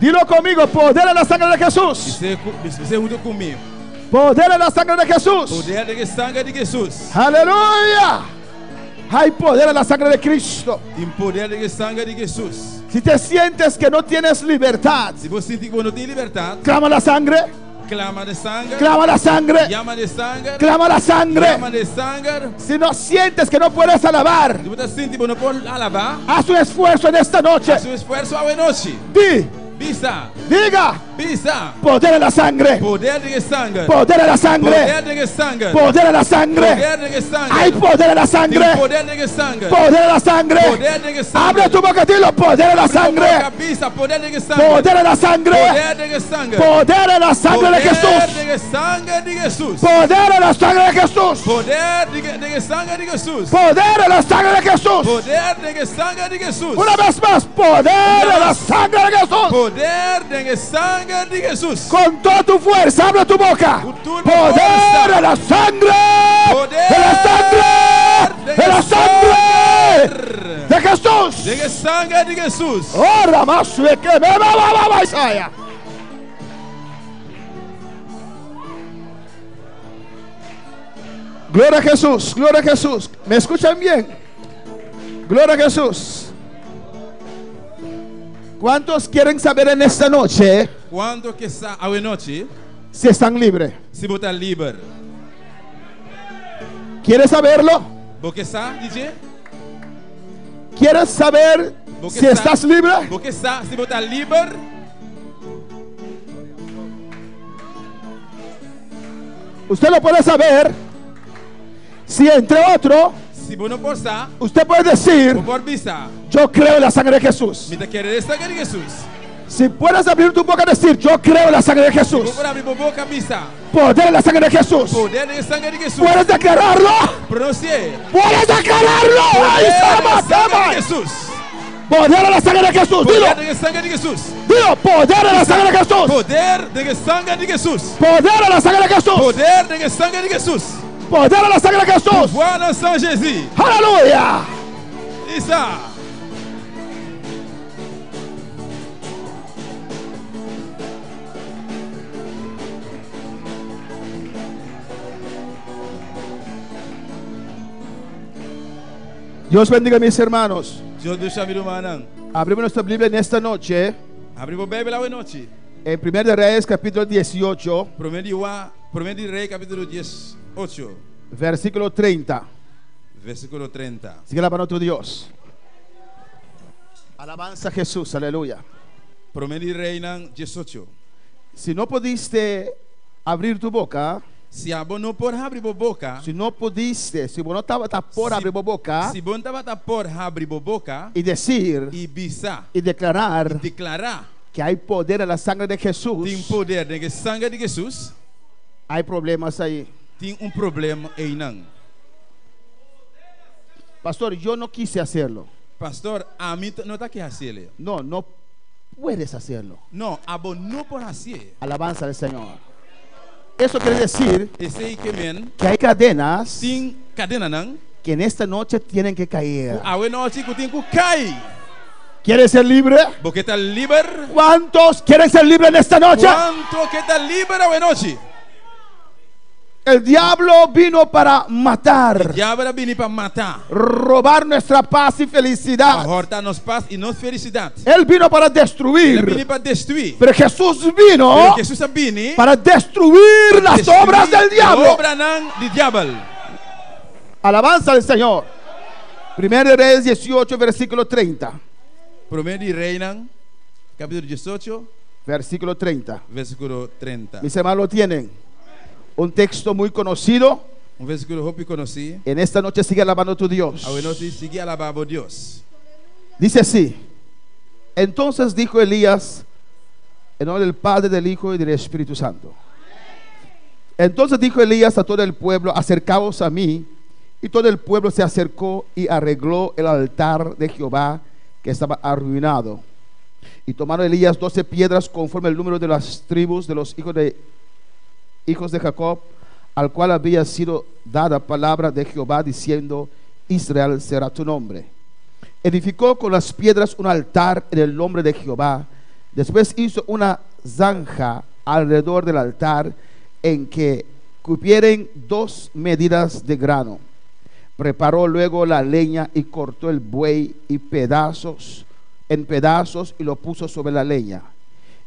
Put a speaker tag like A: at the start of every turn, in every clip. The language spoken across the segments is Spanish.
A: Dilo conmigo, poder en la sangre de Jesús.
B: Dizer junto comigo.
A: Poder en la sangre de Jesús.
B: Poder de sangue de Jesus.
A: Aleluya. Hay poder en la sangre de Cristo.
B: Tem poder de sangue de Jesus.
A: Si te sientes que no tienes libertad,
B: Se você sente que não tem liberdade,
A: clama la sangre,
B: clama de sangue.
A: clama la sangre,
B: Llama de sangue.
A: clama la sangre.
B: Llama de sangue.
A: Si no sientes que no puedes alabar,
B: Se você sente que não pode alabar,
A: haz un esfuerzo en esta noche.
B: faça esforço à noite.
A: Di,
B: Bisa.
A: diga,
B: Bisa.
A: poder en la sangre,
B: Poder de sangue.
A: poder en la sangre,
B: Poder de sangue.
A: poder en la sangre.
B: Poder de sangue.
A: Hay poder en la
B: Tem
A: sangre,
B: poder de sangue.
A: poder en la sangre.
B: Poder de sangue.
A: Abre tu boca y dilo, poder en la sangre,
B: Cabeça, poder de sangue.
A: poder en la sangre,
B: Poder de sangue.
A: poder en la sangre de Jesús,
B: Poder de sangue de Jesus.
A: poder en la sangre de Jesús,
B: Poder de sangue de Jesus.
A: poder en la sangre de Jesús.
B: Poder de sangue de Jesus.
A: Una vez más, poder en la sangre de Jesús.
B: Poder de sangue de Jesus.
A: Con toda tu fuerza, abre tu boca.
B: Con tu
A: Poder
B: fuerza.
A: en la sangre,
B: Poder
A: en la sangre, en la sangre de Jesús.
B: De sangue de Jesus.
A: Oh, Ramasue, que me va, Isaiah. Gloria a Jesús, gloria a Jesús. ¿Me escuchan bien? Gloria a Jesús. ¿Cuántos quieren saber en esta noche
B: Quando que está a noite,
A: si están libres?
B: se botar livre.
A: ¿Quieres saberlo?
B: Porque está, DJ?
A: ¿Quieres saber
B: Porque
A: si estás libre?
B: Porque está, se botar livre.
A: Usted lo puede saber si entre otro
B: Se você não postar,
A: usted puede decir,
B: ou por vista,
A: yo creo en la sangre de Jesús.
B: me está querendo sangue de Jesus.
A: Si puedes abrir tu boca y decir, yo creo en la sangre de Jesús,
B: Vou abrir a boca, vista.
A: poder en la sangre de Jesús,
B: Poder de sangue de Jesus.
A: puedes declararlo,
B: Pronunciar.
A: puedes declararlo. Ay,
B: Poder de sangue
A: sama.
B: de Jesus.
A: Poder en la sangre de Jesús, dilo,
B: Poder de sangue de Jesus.
A: dilo, poder en la sangre de Jesús,
B: Poder de sangue de Jesus.
A: poder en la sangre de Jesús,
B: Poder de sangue de Jesus.
A: poder en la sangre de Jesús.
B: Voar na São Jesus.
A: Aleluya.
B: Isso.
A: Dios bendiga a mis hermanos.
B: Deus deixa vir humana.
A: Abrimos nuestra Biblia en esta noche
B: Abrir a Bíblia à noite.
A: en 1 de Reyes capítulo 18,
B: Primeiro de Rei, capítulo 18,
A: versículo 30.
B: versículo 30.
A: Sigue alabando a tu Dios. Alabanza a Jesús, aleluya.
B: Primeiro de Rei, 18.
A: Si no pudiste abrir tu boca,
B: Se a não por abrir a boca,
A: si no pudiste, si vos no estaba por abrir tu boca
B: se bom estava por abrir a boca
A: y decir
B: e bisar,
A: y declarar
B: declarar,
A: que hay poder en la sangre de
B: tem
A: Jesús,
B: poder de sangue de Jesus,
A: hay problemas ahí.
B: tem problema aí não.
A: Pastor, yo no quise hacerlo.
B: Pastor, a mim não está que fazer.
A: No, no puedes hacerlo.
B: Não, a bom não por fazer.
A: Alabanza al Señor. Eso quiere decir
B: Esse aí que men,
A: que hay cadenas
B: tem cadena não.
A: que en esta noche tienen que caer.
B: A noite que tem que cair.
A: ¿Quieres ser libre?
B: Porque está livre.
A: ¿Cuántos quieren ser libres en esta noche?
B: Quanto que está livre a noite?
A: El diablo vino para matar,
B: Diabo vem para matar,
A: robar nuestra paz y
B: para
A: felicidad.
B: cortar nos paz e nos felicidade.
A: Él vino para
B: Ele
A: destruir,
B: vem para destruir.
A: pero Jesús vino
B: Pero Jesus vem
A: para destruir las obras del diablo.
B: obra do diabo.
A: Alabanza al Señor. 1 de Reyes 18, versículo 30.
B: Primeiro de Rei, capítulo 18,
A: Versículo 30.
B: versículo 30.
A: Mis hermanos lo tienen. Un texto muy conocido.
B: Versículo que conheci.
A: En esta noche sigue alabando a tu Dios.
B: A noite sigue alabar a Deus.
A: Dice así: entonces dijo Elías, en nombre del Padre, del Hijo y del Espíritu Santo. Entonces dijo Elías a todo el pueblo: acercaos a mí. Y todo el pueblo se acercó y arregló el altar de Jehová, que estaba arruinado. Y tomaron Elías 12 piedras conforme el número de las tribus de los hijos de Jacob, al cual había sido dada palabra de Jehová, diciendo: Israel será tu nombre. Edificó con las piedras un altar en el nombre de Jehová, Después hizo una zanja alrededor del altar en que cupieren 2 medidas de grano. Preparó luego la leña y cortó el buey en pedazos y lo puso sobre la leña.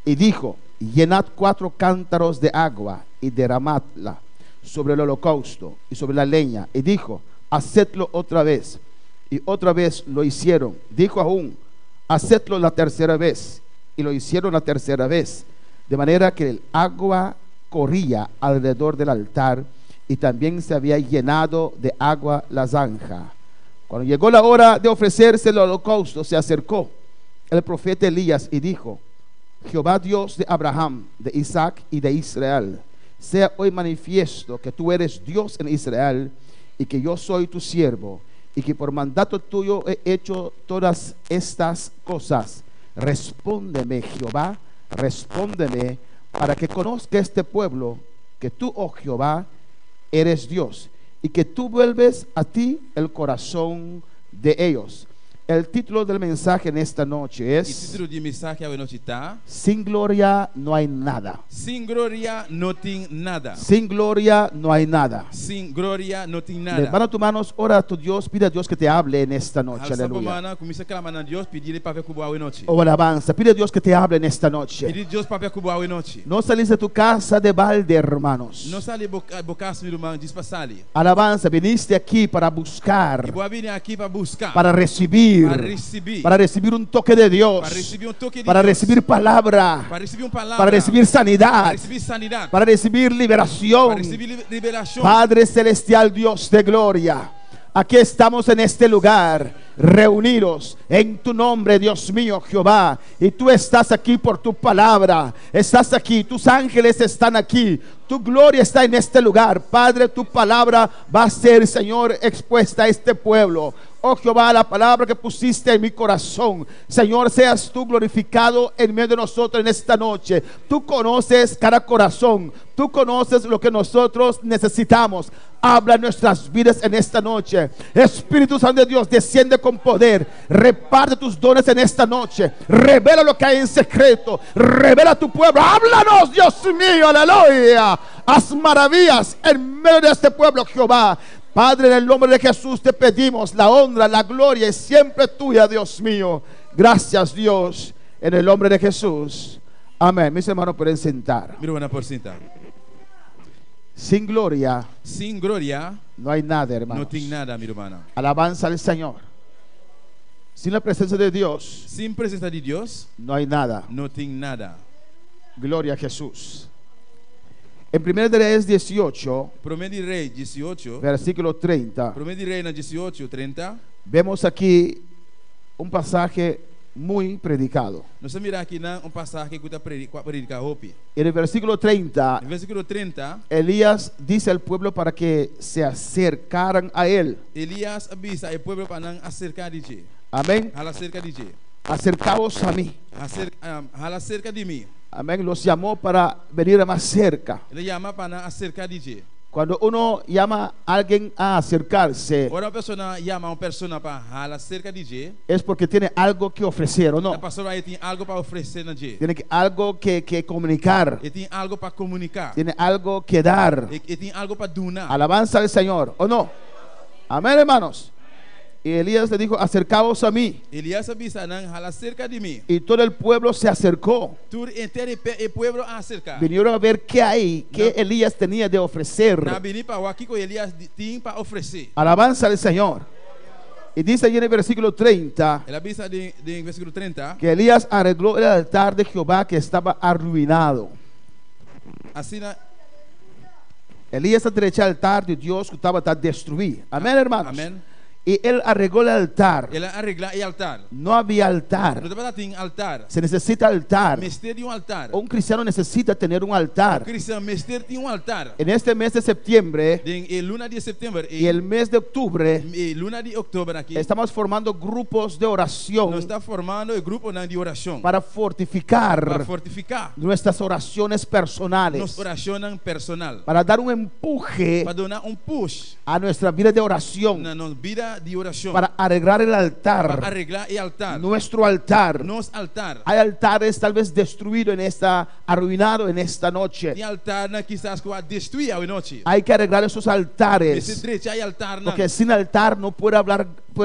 A: Y dijo: llenad 4 cántaros de agua y derramadla sobre el holocausto y sobre la leña. Y dijo: hacedlo otra vez. Y otra vez lo hicieron. Dijo aún: hacedlo la tercera vez. Y lo hicieron la tercera vez. De manera que el agua corría alrededor del altar, y también se había llenado de agua la zanja. Cuando llegó la hora de ofrecerse el holocausto, se acercó el profeta Elías y dijo: Jehová Dios de Abraham, de Isaac y de Israel, sea hoy manifiesto que tú eres Dios en Israel, y que yo soy tu siervo, y que por mandato tuyo he hecho todas estas cosas. Respóndeme, Jehová, respóndeme, para que conozca este pueblo que tú, oh Jehová, eres Dios, y que tú vuelves a ti el corazón de ellos. El título del mensaje en esta noche
B: E
A: es:
B: título de mensaje a noite tá:
A: sin gloria no hay nada.
B: Sem glória não tem nada.
A: Sin gloria no hay nada.
B: Sem glória não tem nada.
A: Levanta tus manos, ora a tu Dios, pide a Dios que te hable en esta noche.
B: Alça a
A: Aleluya.
B: mão, começa a clamar a Deus, pedir para ver com boa noite.
A: O alabanza, pide a Dios que te hable en esta noche.
B: Pedir Deus para ver com boa noite.
A: No salís de tu casa de balde, hermanos.
B: Não sale bocaço meu irmão, diz para salir.
A: Alabanza, viniste aquí para buscar,
B: E vou vir aqui para buscar,
A: para recibir, para recibir un toque de Dios,
B: para receber toque de
A: para
B: Deus,
A: recibir palabra,
B: para receber palavra,
A: para recibir
B: para
A: sanidad,
B: receber sanidade,
A: para recibir
B: para
A: liberación.
B: receber liberação.
A: Padre celestial, Dios de gloria, aquí estamos en este lugar, reunidos en tu nombre, Dios mío, Jehová. Y tú estás aquí por tu palabra, estás aquí, tus ángeles están aquí, tu gloria está en este lugar. Padre, tu palabra va a ser, Señor, expuesta a este pueblo. Oh Jehová, la palabra que pusiste en mi corazón, Señor, seas tú glorificado en medio de nosotros en esta noche. Tú conoces cada corazón, tú conoces lo que nosotros necesitamos. Habla en nuestras vidas en esta noche. Espíritu Santo de Dios, desciende con poder, reparte tus dones en esta noche, revela lo que hay en secreto, revela a tu pueblo. Háblanos, Dios mío, aleluya. Haz maravillas en medio de este pueblo, Jehová. Padre, en el nombre de Jesús te pedimos: la honra, la gloria es siempre tuya, Dios mío. Gracias, Dios, en el nombre de Jesús. Amén. Mis hermanos pueden sentar.
B: Meu irmão, por sentar.
A: Sin gloria
B: Sem glória
A: no hay nada,
B: não
A: hermanos.
B: tem nada, meu irmão.
A: Alabanza al Señor. Sin la presencia de Dios
B: Sem presença de Deus
A: no hay nada.
B: não tem nada.
A: Gloria a Jesús. En 1 de Reyes 18,
B: Primeiro de Rei 18,
A: versículo 30,
B: Primeiro de Rei na 18, 30.
A: vemos aquí un pasaje muy predicado.
B: Nós vamos mirar aqui na passagem que está predicar hoje.
A: En el versículo 30,
B: No versículo 30,
A: Elías dice al pueblo para que se acercaran a él.
B: Elias avisa o povo para não acercar de ti.
A: Amén.
B: Hala cerca de ti.
A: Acercaos a mí.
B: Hala cerca de mim.
A: Amén. Los llamó para venir más cerca.
B: Ele chama para não acercar de ti.
A: Cuando uno llama a alguien a acercarse,
B: Ora a pessoa chama uma pessoa para hala cerca de ti.
A: es porque tiene algo que ofrecer, ¿o
B: A
A: no?
B: pessoa aí tem algo para oferecer na ti.
A: Tiene algo que comunicar.
B: Ele tem algo para comunicar.
A: Tiene algo que dar.
B: Ele tem algo para donar.
A: Alabanza al Señor, ¿o no? Amén, hermanos. Y Elías le dijo: acercaos a mí.
B: Elias avisa não hala cerca de mim.
A: Y todo el pueblo se acercó.
B: Tudo inteiro o povo a acercar.
A: Vinieron a ver qué hay, qué Elías tenía de ofrecer.
B: Na venir para aqui com Elias tem para oferecer.
A: Alabanza al Señor. Y dice allí en el versículo 30
B: Ele avisa de versículo 30.
A: que Elías arregló el altar de Jehová que estaba arruinado.
B: Assim
A: Elías enderechó el altar de Dios que estaba destruido. Amén, hermanos.
B: amém.
A: Y él arregló el altar.
B: Ele arregla o altar.
A: No había
B: No
A: altar.
B: tem altar.
A: Se necesita altar.
B: Mestre de altar.
A: Un cristiano necesita tener un altar.
B: Cristão mestre tem altar.
A: En este mes de septiembre
B: De luna de setembro
A: y el mes de octubre
B: e luna de outubro aqui.
A: estamos formando grupos de oración
B: Nós está formando o grupo de oração
A: para
B: para
A: fortificar
B: fortificar
A: nuestras oraciones personales,
B: nossa oração personal,
A: para dar un empuje
B: para dar push
A: a nuestra vida de oración,
B: na nossa vida dia de oração.
A: para arreglar el
B: Para
A: altar,
B: arreglar o altar.
A: nuestro altar.
B: Nosso altar.
A: Hay altares tal vez destruido en esta, arruinado en esta noche.
B: Tem altar na quizás que vai destruir a noite.
A: Hay que arreglar esos
B: Esse
A: altares,
B: direito é altar não.
A: porque sin altar no puede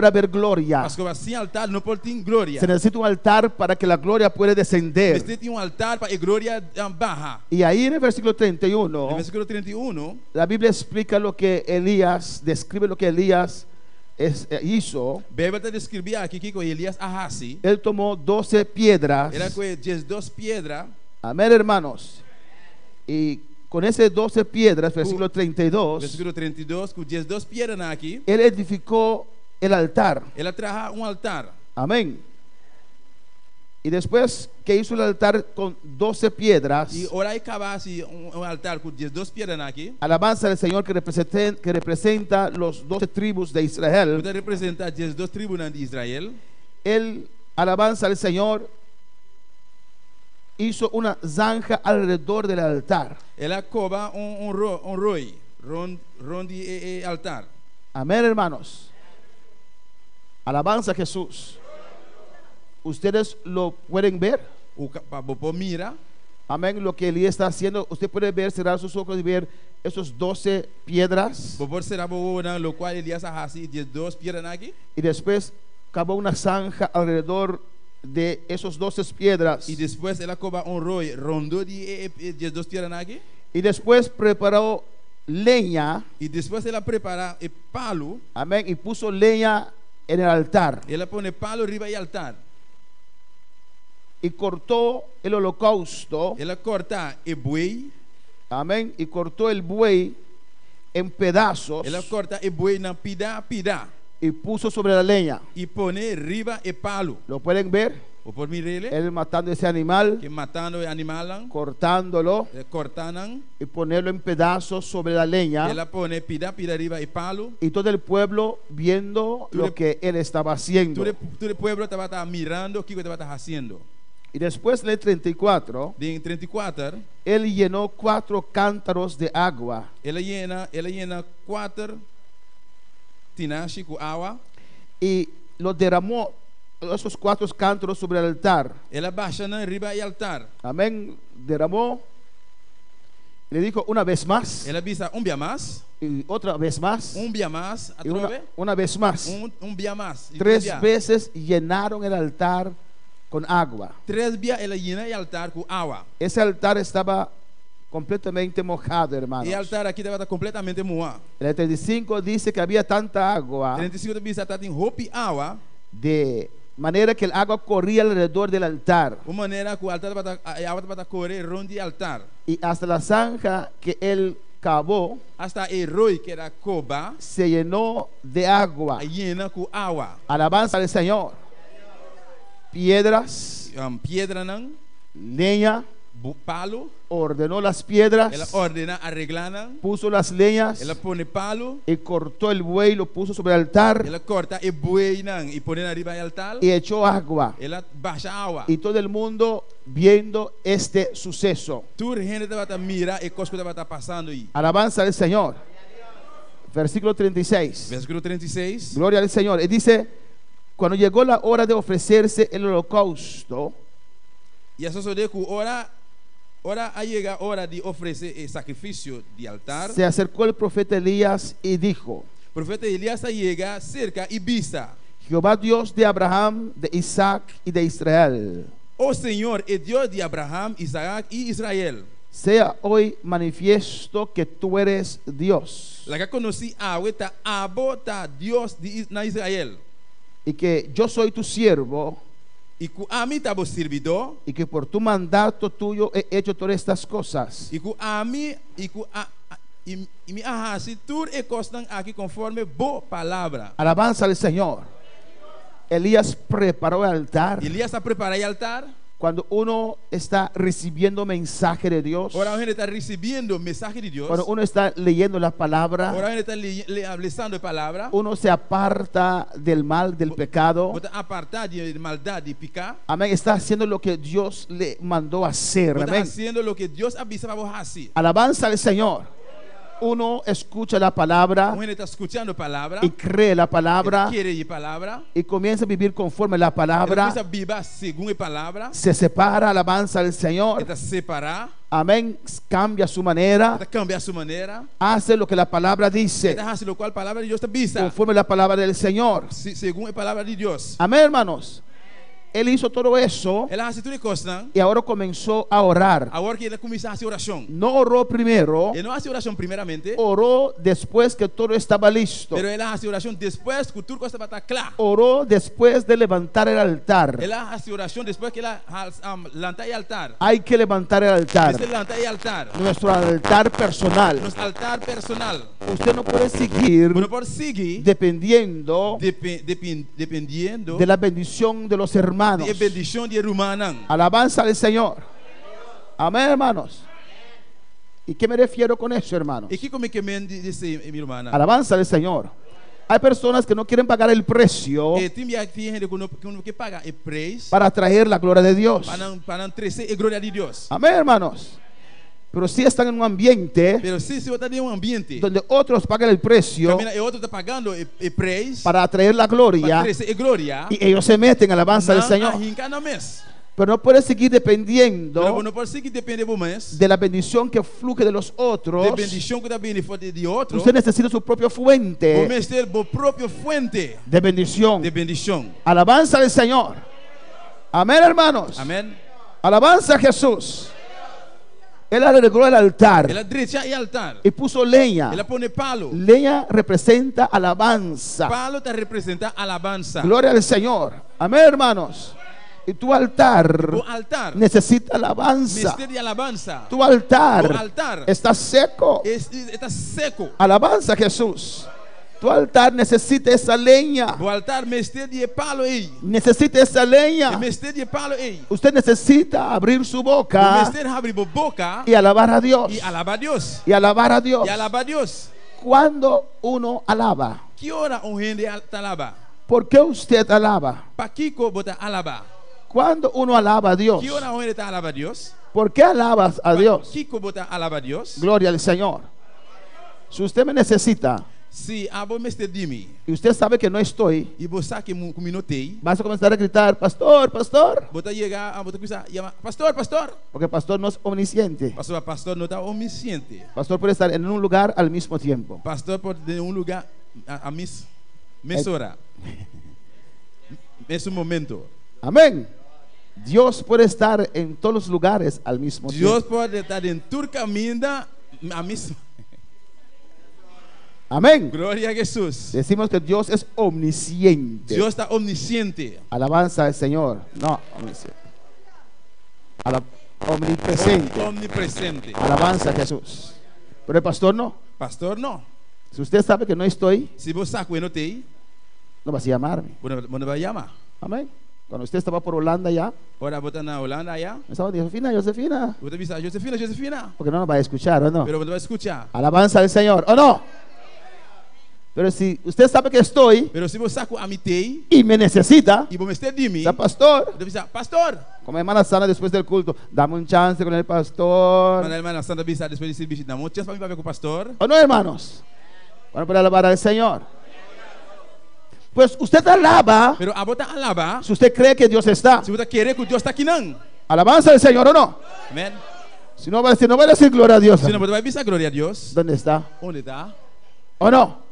A: haber gloria.
B: Parce que sem altar não pode ter glória.
A: Se necesita un altar para que la gloria pueda descender.
B: Necessita altar para a glória barra.
A: Y ahí en el versículo
B: No
A: 31,
B: versículo 31,
A: la Biblia explica lo que Elías, describe lo que Elías hizo.
B: a Bíblia está descrevendo aqui que Elias arrasi.
A: Él tomó 12 piedras.
B: Era com 12 pedras.
A: Amén, hermanos. Y con esas 12 piedras, versículo 32,
B: Versículo 32, com 12 pedras aqui.
A: él edificó el altar.
B: Ela traja altar.
A: Amén. Y después que hizo el altar con 12 piedras,
B: E ora acabase altar com 12 pedras aqui.
A: alabanza al Señor que representa los 12 tribus de Israel.
B: Pode representar 12 tribos de Israel.
A: Él, alabanza al Señor, hizo una zanja alrededor del altar.
B: Ela coba roi, rondi altar.
A: Amén, hermanos. Alabanza a Jesús. Ustedes lo pueden ver.
B: O papo mira.
A: Amén. Lo que Elías está haciendo, usted puede ver, cerrar sus ojos y ver esos 12 piedras.
B: Por será boa, lo qual Elias arrasi 12 pedras aqui.
A: Y después cavó una zanja alrededor de esos 12 piedras.
B: E depois ela coba roi, rondo de 12 pedras aqui.
A: Y después preparó leña.
B: E depois ela prepara o palo.
A: Amén. Y puso leña en el altar.
B: Ela põe palo riba e altar.
A: Y cortó el holocausto.
B: Ela corta o boi.
A: Amén. Y cortó el buey en pedazos.
B: Ela corta o boi na pida.
A: Y puso sobre la leña.
B: E põe riba e palo.
A: ¿Lo pueden ver?
B: O por mirele.
A: Él matando ese animal,
B: Que matando o animal.
A: cortándolo
B: Cortanan.
A: y ponerlo en pedazos sobre la leña.
B: Ela põe pida riba e palo.
A: Y todo el pueblo viendo lo que él estaba haciendo.
B: Todo o pueblo estava mirando o que estava fazendo.
A: Y después en el 34,
B: Em 34,
A: él llenó 4 cántaros de agua.
B: ela llena 4 tinaches com água.
A: Y lo derramó esos 4 cántaros sobre el altar.
B: Ela baixa na riba e altar.
A: Amén. Derramó. Le dijo una vez más.
B: Ela bisa bia mais.
A: Y otra vez más.
B: Bia mais.
A: Y una vez más.
B: Bia mais.
A: 3 veces llenaron el altar con agua.
B: 3 bia ela llena o altar com água.
A: Ese altar estaba completamente mojado, hermanos.
B: E o altar aqui estava completamente moado.
A: El 35 dice que había tanta agua
B: 35 bisa está em roupa e água.
A: de manera que el agua corría alrededor del altar.
B: Uma maneira que o altar a água estava correr ronde o altar.
A: Y hasta la zanja que él cavó
B: Hasta o roi que era coba,
A: se llenó de agua.
B: llena com água.
A: Alabanza al Señor. Piedras,
B: Pedra não,
A: leña,
B: palo.
A: ordenó las
B: Ela
A: piedras,
B: ordena arreglar não.
A: puso las leñas
B: Ela põe palo.
A: y cortó el buey y lo puso sobre el altar
B: Ela corta e boi não e põe na riba do altar.
A: y echó agua.
B: Ela baixa água.
A: Y todo el mundo viendo este suceso.
B: Toda a gente estava mira e coisa que estava passando aí.
A: Alabanza al Señor. Versículo 36.
B: Versículo 36.
A: Gloria al Señor. Y dice, cuando llegó la hora de ofrecerse el holocausto,
B: E a suceder que hora chega a hora de oferecer o sacrifício de altar.
A: se acercó el profeta Elías y dijo,
B: O profeta Elias chega cerca e bisa:
A: Jehová Dios de Abraham, de Isaac y de Israel,
B: O Senhor é Deus de Abraham, Isaac e Israel.
A: sea hoy manifiesto que tú eres Dios
B: La que conheci a tá abo tá Deus na Israel.
A: y que yo soy tu siervo
B: E que a mim tá o servidor.
A: y que por tu mandato tuyo he hecho todas estas cosas.
B: E que a mim e que e me arrase tudo e costam aqui conforme boa palavra.
A: Alabanza al Señor. Elías preparó el altar.
B: Elias está preparando o altar.
A: Cuando uno está recibiendo mensaje de Dios,
B: Ora a gente está recebendo mensagem de Deus.
A: cuando uno está leyendo la palabra,
B: Ora a gente está lendo a palavra.
A: uno se aparta del mal, del pecado.
B: Bota apartar de maldade, de picar.
A: Amén. Está haciendo lo que Dios le mandó hacer.
B: Bota
A: Amén.
B: haciendo lo que Deus avisa para você.
A: Alabanza al Señor. uno escucha la palabra
B: Uno está escuchando palabra.
A: y cree la palabra
B: Quiere ir palabra.
A: y comienza a vivir conforme la palabra,
B: Comienza a vivir según la palabra.
A: se separa, alabanza al Señor,
B: Está separar.
A: amén, cambia su manera,
B: Está cambiar su manera.
A: hace lo que la palabra dice,
B: Está haciendo lo cual la palabra de Dios está vista.
A: conforme la palabra del Señor.
B: Según la palabra de Dios.
A: Amén, hermanos. Él hizo todo eso
B: Ela hace tudo coisa.
A: y ahora comenzó a orar.
B: Agora que ele começa a hacer oração.
A: No oró primero,
B: Ele não hace oração primeiramente.
A: oró después que todo estaba listo.
B: Pero ela hace oração depois que tudo está para estar claro.
A: Oró después de levantar el altar.
B: Ela hace oração depois que ela levanta o altar.
A: Hay que levantar el altar,
B: Você levanta o altar.
A: nuestro altar personal.
B: Nosso altar personal.
A: Usted no puede seguir
B: Você não pode seguir
A: dependiendo
B: dependendo
A: de la bendición de los hermanos.
B: da bendição de Rumanan.
A: Alabanza al Señor. Amén, hermanos. ¿Y qué me refiero con eso, hermanos?
B: E que como é que me disse minha irmã?
A: Alabanza al Señor. Hay personas que no quieren pagar el precio
B: E tem gente que paga o preço
A: para traer la gloria de Dios.
B: para não trazer a glória de Deus.
A: Amén, hermanos. Pero si están en un ambiente
B: Pero se você está em ambiente
A: donde otros pagan el precio
B: também e outro está pagando o preço
A: para traer la
B: para
A: gloria
B: trazer a glória,
A: y ellos se meten en alabanza al
B: não
A: Señor.
B: arranca no mês.
A: Pero no puedes seguir
B: Pero
A: dependiendo
B: não pode seguir depender do mês.
A: de la bendición que fluye de los otros.
B: De bendição que está vindo de outro.
A: Usted necesita su propia
B: O
A: fuente
B: mês ter a própria fonte
A: de bendición.
B: de bendição.
A: Alabanza al Señor. Amén, hermanos.
B: Amém.
A: Alabanza a Jesús. Él arregló el altar
B: Ela derecha e altar.
A: y puso leña.
B: Ela põe palo.
A: Leña representa alabanza.
B: Palo está representa alabanza.
A: Gloria al Señor. Amén, hermanos. Y tu altar
B: O altar.
A: necesita alabanza.
B: Mestre de alabanza.
A: Tu altar
B: O altar
A: está seco.
B: está seco.
A: Alabanza a Jesús. Tu altar necesita esa leña.
B: O altar mestre de palo aí.
A: Necesita esa leña.
B: E mestre de palo aí.
A: Usted necesita abrir su
B: O
A: boca
B: mestre abre a boca
A: y alabar a Dios.
B: e alabar a Deus.
A: Y alabar a Dios.
B: E alabar a Deus.
A: Cuando uno alaba,
B: Que hora um rende alaba?
A: ¿por qué usted alaba?
B: Pa Kiko bota alaba.
A: Cuando uno alaba a Dios,
B: Que hora um rende está alaba a Deus?
A: ¿por qué alabas a Dios?
B: Kiko bota alaba a Deus.
A: Gloria al Señor. Si usted me necesita
B: Se a bom mestre de mim
A: y usted sabe que no estoy,
B: e você que me minutei,
A: vas a comenzar a gritar, pastor, pastor,
B: bota chegar, bota começar a pastor, pastor.
A: porque pastor no es omnisciente.
B: Pastor não está omnisciente.
A: Pastor puede estar en un lugar al mismo tiempo.
B: Pastor pode em lugar a mesura. Nesse momento.
A: Amén. Dios puede estar en todos los lugares al mismo
B: Deus
A: tiempo.
B: pode estar em todo caminho a mesma.
A: Amén.
B: Glória a Jesus.
A: Decimos que Dios es omnisciente.
B: Deus está omnisciente.
A: Alabanza al Señor. No, omnisciente. Omnipresente.
B: Omnipresente.
A: Alabanza a Jesús. Pero el pastor no.
B: Pastor não.
A: Si usted sabe que no estoy,
B: Se você sabe não tem,
A: no vas a llamarme.
B: você vai chamar.
A: Amén. Cuando usted estaba por Holanda ya,
B: Ora botar na Holanda allá.
A: me estaba diciendo, Josefina, Josefina.
B: Você avisa, Josefina, Josefina.
A: Porque no nos va a escuchar, ¿o no?
B: Pero você vai escutar.
A: Alabanza al Señor, ¿o no? Pero si usted sabe que estoy
B: Pero se você sabe amitei
A: y me necesita,
B: e você de mim,
A: sea pastor,
B: você avisa, pastor.
A: como hermana Sana después del culto, dame un chance con el pastor.
B: Manda a irmã Santa Bisa depois de serviço, dá um chance para mim para ver com o pastor.
A: ¿O no, hermanos? Bueno, para alabar al Señor. Pues usted alaba
B: Pero a botar alaba,
A: si usted cree que Dios está.
B: se você querer que Deus está aqui não.
A: Alabanza al Señor, ¿o no?
B: Amém.
A: Si no va a decir gloria a Dios.
B: Se não você vai avisar glória a Deus.
A: ¿Dónde está?
B: Onde está?
A: ¿O no?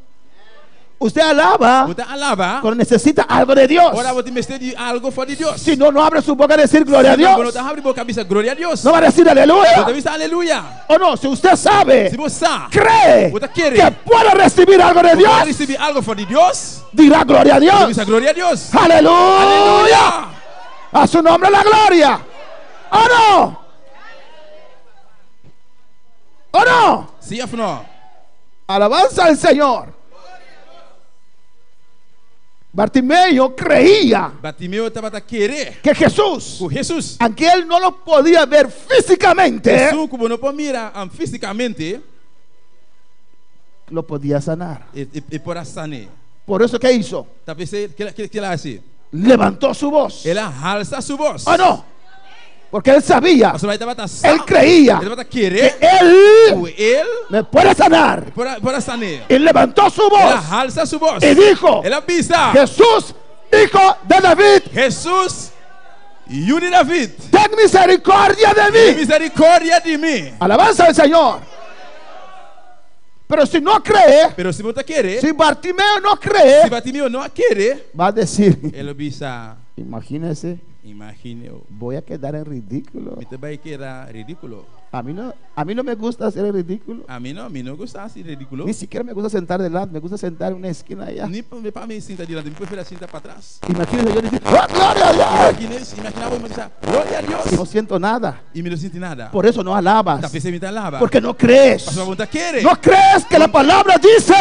A: Usted alaba
B: Botar alaba.
A: cuando necesita algo de Dios.
B: Ora você mestre de algo fora de Deus.
A: Si no, no abre su boca a decir gloria a
B: Quando
A: Dios.
B: tá abre boca avisa glória a Deus.
A: No va a decir
B: Você
A: aleluya.
B: avisa aleluia.
A: ¿O no? Si usted sabe,
B: Se você
A: cree
B: Usted quiere.
A: que puede recibir algo de
B: vai
A: Dios,
B: receber algo fora de Deus,
A: dirá gloria a
B: você
A: Dios.
B: avisa glória a Deus.
A: Aleluya.
B: Aleluia.
A: A su nombre la gloria. ¿O no? ¿O no?
B: Sim ou não?
A: Alabanza al Señor. Bartimeo creía
B: Batimeu estava a querer
A: que Jesús,
B: com Jesus.
A: aunque él no lo podía ver físicamente,
B: Jesus, como não pode mirar fisicamente,
A: lo podía sanar.
B: e por sanar.
A: Por eso, ¿qué hizo?
B: Talvez que ela assim.
A: Levantó su voz.
B: Ela alça sua voz.
A: ¿O no? Porque él sabía,
B: Parce que bata
A: él creía
B: ele bata
A: que
B: querer
A: él
B: o ele
A: me puede sanar.
B: para sanar.
A: Y levantó su
B: Ela
A: voz
B: alça sua voz.
A: y dijo:
B: Ela pisa.
A: Jesús, hijo de David,
B: Jesus, filho de David,
A: ten misericordia de
B: tem
A: mí.
B: misericórdia de mim.
A: Alabanza al Señor. Pero si no cree,
B: Pero se você querer,
A: si Bartimeo no
B: se
A: cree,
B: Bartimeu não querer,
A: va a decir:
B: ele bisa,
A: imagínese,
B: imagine,
A: voy a quedar en ridículo.
B: me também que era ridículo.
A: A mí no me gusta hacer el ridículo.
B: A mim não gosta assim ridículo.
A: Ni siquiera me gusta sentar delante, me gusta sentar en una esquina allá.
B: Nem para mim sentar diante, me prefiro sentar para trás.
A: Imagínese yo decir: ¡Oh, gloria a Dios!
B: Imaginava eu dizer, glória a
A: Y
B: Deus.
A: no siento nada.
B: E me não senti nada.
A: Por eso no alabas.
B: Tá pensando em lava.
A: Porque no crees.
B: Pastor vontade querer.
A: No crees que la palabra dice: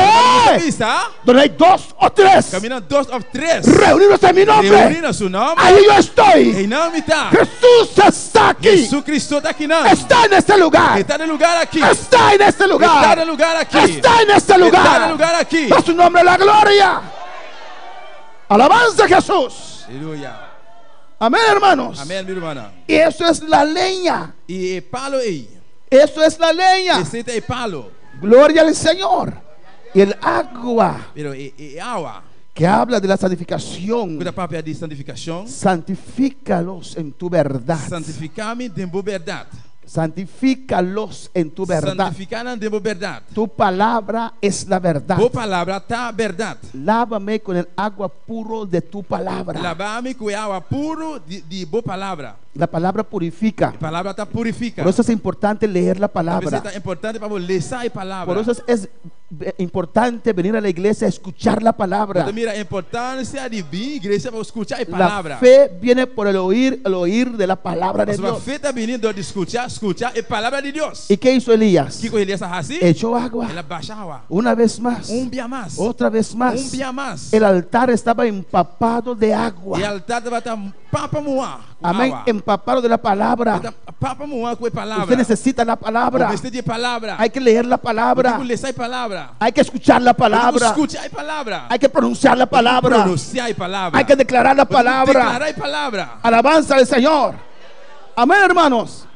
B: Vista,
A: donde hay dos o tres
B: caminhando 2 ou 3.
A: reunidos en mi nombre,
B: Reunindo seu nome.
A: ahí yo estoy.
B: Em nome está.
A: Jesús está aquí.
B: Jesus Cristo está aqui não.
A: Está en este lugar.
B: Está no lugar aqui.
A: Está en este
B: Está no
A: lugar.
B: lugar aqui.
A: Está en este
B: Está no
A: lugar.
B: lugar aqui.
A: A su nombre la gloria. Alabanza a Jesús.
B: Aleluia.
A: Amén, hermanos.
B: Amém, meu irmão.
A: Y eso es la leña.
B: E palo aí.
A: Eso es la leña.
B: Receita é palo.
A: Gloria al Señor. Y el agua
B: Pero água.
A: que habla de la santificación.
B: Cuida papel de santificação.
A: Santifícalos en tu verdad.
B: Santificar-me de boa verdade.
A: Santifícalos en tu verdad.
B: Santificar de boa verdade.
A: Tu palabra es la verdad.
B: Boa palavra tá verdade.
A: Lávame con el agua puro de tu palabra.
B: Lavar-me com água puro de boa palavra.
A: La palabra purifica.
B: A palavra tá purifica.
A: Por eso es importante leer la
B: A
A: palabra.
B: é importante para você ler a palavra.
A: Por eso es importante venir a la iglesia a escuchar la palabra.
B: Mira a importância de vir à igreja para escutar a
A: La
B: palavra.
A: fe viene por el oír de la palabra de
B: A
A: Dios.
B: fé está vindo de escutar a palavra de Deus.
A: ¿Y qué hizo Elías?
B: Que com Elias assim?
A: Echó agua.
B: Ela baixava.
A: Una vez más.
B: Dia mais.
A: Otra vez más.
B: Dia mais.
A: El altar estaba empapado de agua.
B: E o altar estava papa moa.
A: Amén. Empapado de la palabra.
B: Papa moa com a palavra.
A: Usted necesita la palabra.
B: Você tem palavra.
A: Hay que leer la palabra.
B: Tem que ler a palavra.
A: Hay que escuchar la palabra.
B: Escuchar a palavra.
A: Hay que pronunciar la palabra.
B: Pronunciar a palavra.
A: Hay que declarar la palabra.
B: Declarar a palavra.
A: Alabanza al Señor. Amén, hermanos.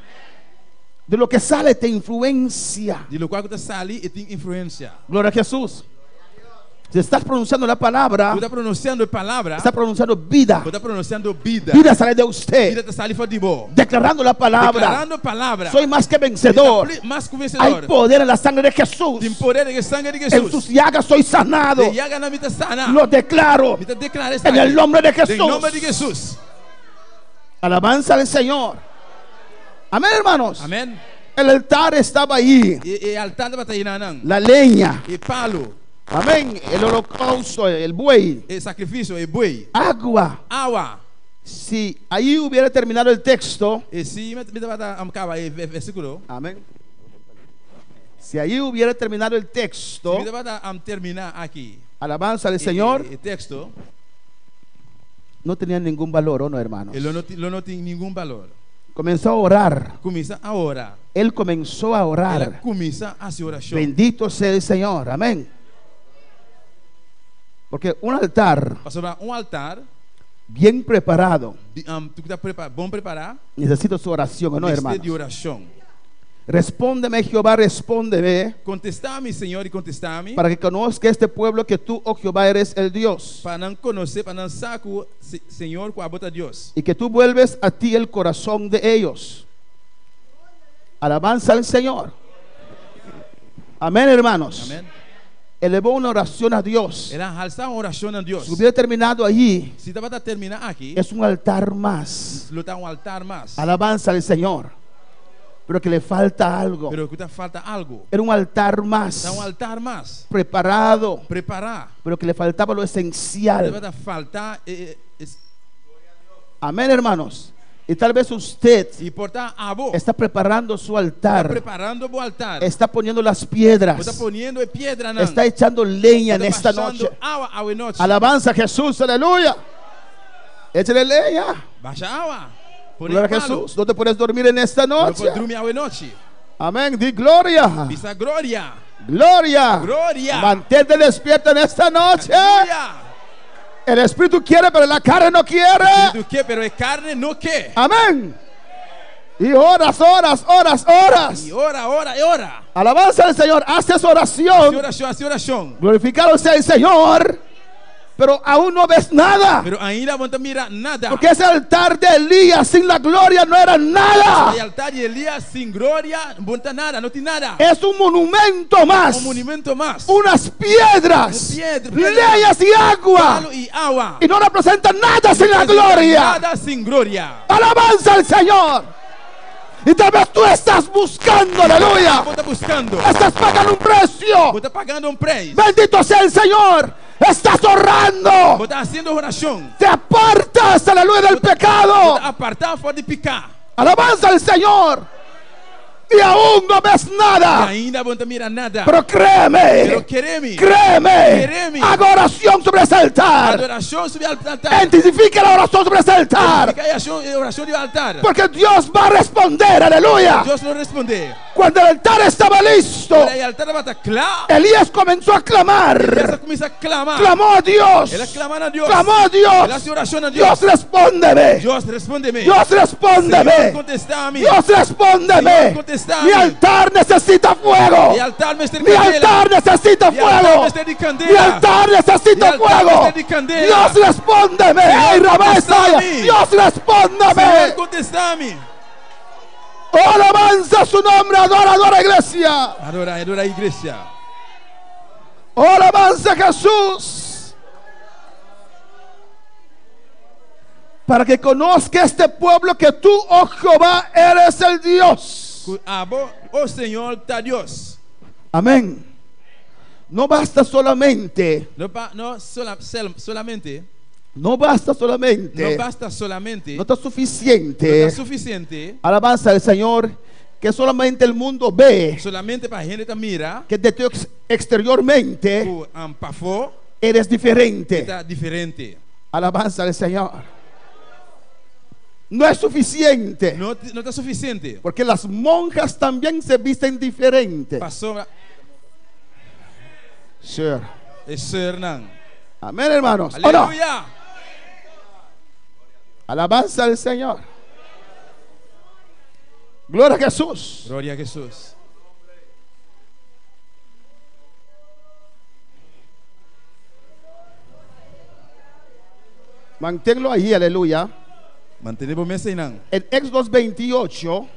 A: De lo que sale te influencia.
B: De lo qual você sali e tem influência.
A: Gloria a Jesús. Si estás pronunciando la palabra,
B: Você está pronunciando a palavra.
A: está pronunciando vida.
B: Você está pronunciando vida.
A: Vida sale de usted.
B: Vida está salindo de boa.
A: Declarando la palabra.
B: Declarando a palavra.
A: Soy más que vencedor.
B: Mais que
A: Hay
B: vencedor.
A: poder en la sangre de Jesús.
B: Tem poder de sangue de
A: En
B: Jesus.
A: sus llagas soy sanado.
B: De llaga na vida sana.
A: Lo declaro
B: Me declara
A: en el nombre de
B: Em nome de
A: Jesús.
B: Jesus.
A: Alabanza al Señor. Amén, hermanos.
B: Amém.
A: El altar estaba ahí.
B: E altar da batalha não.
A: La leña.
B: E palo.
A: Amén. El holocausto, el buey.
B: E sacrifício. E boi.
A: Agua.
B: Água.
A: Si ahí hubiera terminado el texto.
B: E se me dava amcava e versículo.
A: Amén. Si ahí hubiera terminado el texto.
B: Me dava terminar aqui.
A: Alabanza al Señor.
B: E texto.
A: No tenía ningún valor, ¿o no, hermanos?
B: Ele não tem nenhum valor.
A: Comenzó a orar.
B: Começa a orar.
A: Él comenzó a
B: Ela
A: orar.
B: começa a se oração.
A: Bendito sea el Señor. Amén. Porque un altar
B: Pastor, altar.
A: bien preparado
B: Tu que está bom preparar.
A: necesita su oración, ¿o no, hermanos?
B: de oração.
A: Respóndeme, Jehová, respóndeme,
B: Contestar-me, Senhor, e contestar-me.
A: para que conozca este pueblo que tú, oh Jehová, eres el Dios,
B: Para não conhecer, para não saber, Senhor, com a bota de Deus.
A: y que tú vuelves a ti el corazón de ellos. Alabanza al Señor. Amén, hermanos.
B: Amém.
A: Elevó una oración a Dios.
B: Ela alçar uma oração a Deus.
A: Si hubiera terminado allí,
B: Se estava a terminar aqui,
A: es un altar más.
B: lutar altar mais.
A: Alabanza al Señor. Pero que le falta algo.
B: Pero que falta algo.
A: Era un altar más.
B: Dá altar mais.
A: Preparado.
B: Preparar.
A: Pero que le faltaba lo esencial.
B: Deve faltar
A: Amén, hermanos. Y tal vez usted
B: e portar a boa.
A: está preparando su
B: Está
A: altar.
B: preparando o altar.
A: Está poniendo las
B: Está
A: piedras.
B: poniendo pedra não.
A: Está echando leña en esta
B: baixando
A: noche.
B: água à noite.
A: Alabanza a Jesús, aleluya. Échale leña.
B: Baixa água. Por
A: Gloria a Jesús. No te puedes dormir en esta
B: Não
A: noche.
B: pode dormir à noite.
A: Amén. Di gloria.
B: Bisa glória.
A: Gloria.
B: Gloria.
A: Mantente despierto en esta noche.
B: Aleluia.
A: El Espíritu quiere, pero la carne no quiere.
B: Do que? Pero é carne no que.
A: Amén. Y horas, horas, horas, horas.
B: E ora, ora, e ora.
A: Alabanza al Señor. Hace esa oración.
B: Hace oração.
A: Glorificado sea el Señor. Pero aún no ves nada.
B: Pero ainda não mira nada.
A: Porque ese altar de Elías sin la gloria no era nada.
B: O altar de Elias sem glória, não tem nada, não tem nada.
A: Es un monumento más.
B: Monumento más.
A: Unas piedras. Leyes y agua.
B: Palo e água.
A: Y no representa nada sin la gloria.
B: Nada sem glória.
A: Alabanza al Señor. Y tal vez tú estás buscando, aleluya.
B: Você está buscando.
A: Estás pagando un precio.
B: Você está pagando preço.
A: Bendito sea el Señor. Estás ahorrando.
B: Você está fazendo oração.
A: Te apartas, aleluya, del pecado.
B: Apartar fora de picar.
A: Alabanza al Señor. Y aún no ves
B: E
A: nada.
B: ainda não mira nada.
A: Pero créeme.
B: Créeme.
A: Créeme. Haga oración sobre ese altar.
B: Adoração sobre o altar.
A: Intensifica la oración sobre ese altar.
B: Oração de altar.
A: Porque Dios va a responder, aleluya.
B: Deus não responder.
A: Cuando el altar estaba listo,
B: O altar estava claro.
A: Elías comenzó a clamar.
B: Ela começa a clamar.
A: Clamó a Dios.
B: Ela clama a Deus.
A: Clamó a
B: Ela
A: Dios.
B: se oração a Deus.
A: Dios, respóndeme.
B: Deus responde-me.
A: Dios,
B: Senhor,
A: respóndeme.
B: contesta-me.
A: Dios, respóndeme.
B: Señor, contestame.
A: Mi altar necesita fuego.
B: Mi altar me está de
A: Mi altar
B: candela.
A: necesita
B: Mi altar
A: fuego.
B: me está de candela.
A: Mi altar necesita
B: Mi altar
A: fuego.
B: me está de candela.
A: Dios, respóndeme.
B: Señor,
A: Ay, Rabesa,
B: contestame.
A: Dios,
B: Senhor,
A: respóndeme.
B: contesta-me.
A: Oh, alabanza su nombre. Adora, adora, iglesia.
B: Adora a igreja.
A: Oh, alabanza a Jesús. Para que conozca este pueblo que tú, oh Jehová, eres el Dios.
B: O Senhor está Deus.
A: Amén. No basta solamente.
B: Solamente.
A: No basta solamente.
B: Não basta solamente.
A: No está
B: Não
A: suficiente.
B: é suficiente.
A: Alabanza al Señor. Que solamente el mundo ve.
B: Solamente para a gente mira.
A: Que de tu exteriormente
B: O pafo
A: eres diferente.
B: está diferente.
A: Alabanza al Señor. No es suficiente.
B: Não está suficiente.
A: Porque las monjas también se visten diferente.
B: Passou.
A: Sure.
B: Isso, Hernán.
A: Amén, hermanos. ¿O no?
B: Aleluia.
A: Alabanza al Señor. Gloria a Jesús.
B: Glória a Jesus.
A: Manténlo ahí, aleluya.
B: Mantenemos ensinando.
A: En Éxodo 28.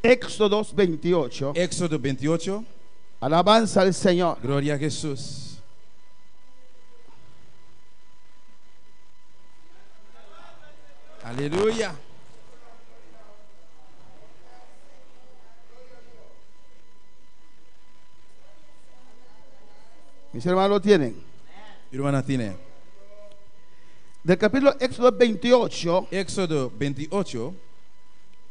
A: Éxodo 28.
B: Éxodo 28.
A: Alabanza al Señor.
B: Glória a Jesus. Aleluia.
A: Mis hermanos lo tienen.
B: Irmã Tine.
A: Del capítulo Éxodo 28.
B: Éxodo 28.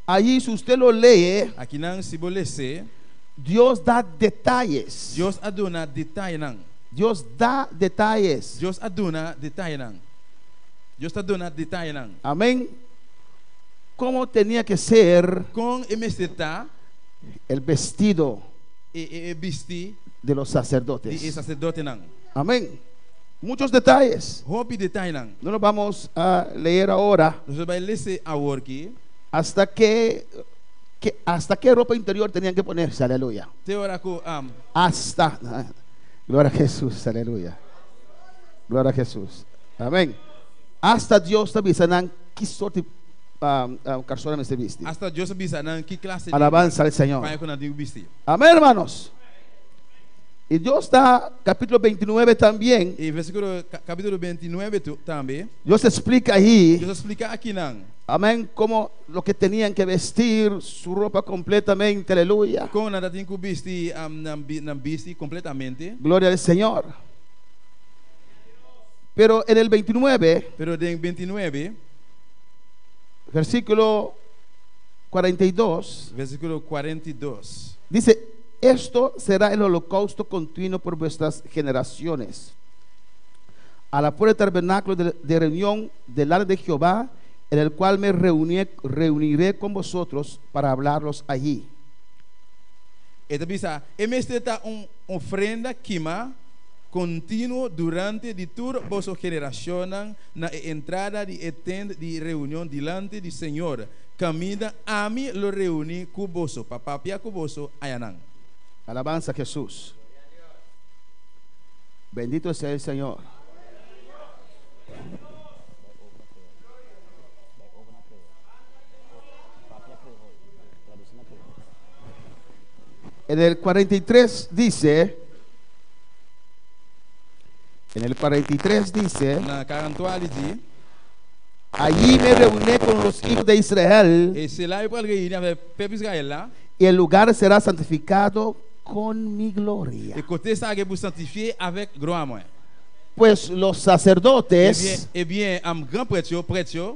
A: Allí, si usted lo lee,
B: Aqui não se bolece.
A: Dios da detalles.
B: Deus aduna detalhe não.
A: Dios da detalles.
B: Deus aduna detalhe não. Deus aduna detalhe não.
A: Amén. ¿Cómo tenía que ser
B: Com MCTA
A: el vestido
B: e vestir
A: de los
B: de
A: sacerdotes?
B: sacerdote não.
A: Amén. Muchos detalles.
B: Roupa detalhe não.
A: No los vamos a leer ahora.
B: Você vai ler a aqui.
A: Hasta qué ropa interior tenían que ponerse. Aleluya.
B: Te ora com
A: Hasta. Gloria a Jesús. Aleluya. Gloria a Jesús. Amén. Hasta Dios te avisarán qué sorte calzón me se viste.
B: hasta Deus bisa não que classe de
A: Alabanza al Señor.
B: vai com não vestir.
A: Amén, hermanos. Y Dios da capítulo 29 también.
B: E versículo capítulo 29 também.
A: Dios explica ahí.
B: Deus explica aqui não.
A: Amén. Cómo lo que tenían que vestir, su ropa completamente. Aleluya.
B: Como nada tem que vestir não vestir completamente.
A: Gloria al Señor. Pero en el 29,
B: Pero em 29,
A: versículo 42,
B: versículo 42.
A: dice: esto será el holocausto continuo por vuestras generaciones. A la puerta del tabernáculo de reunión delante de Jehová, en el cual me reuniré con vosotros para hablarlos allí.
B: Então bisa, este está ofrenda queima contínuo durante de toda vossa geração na entrada de etenda de reunião delante do Senhor. Camina a mim lo reúne com vosso, papapia com vosso ayanang.
A: Alabanza a Jesús. Bendito sea el Señor. En el 43 dice,
B: Na 43 ele diz,
A: allí me reuní con los hijos de Israel
B: e se lá eu vou reunir avec o peuple Israël lá,
A: y el lugar será santificado con mi gloria.
B: e côté ça que vous sanctifier avec gloire moi.
A: Pues los sacerdotes
B: Eh bien, am grand prêtre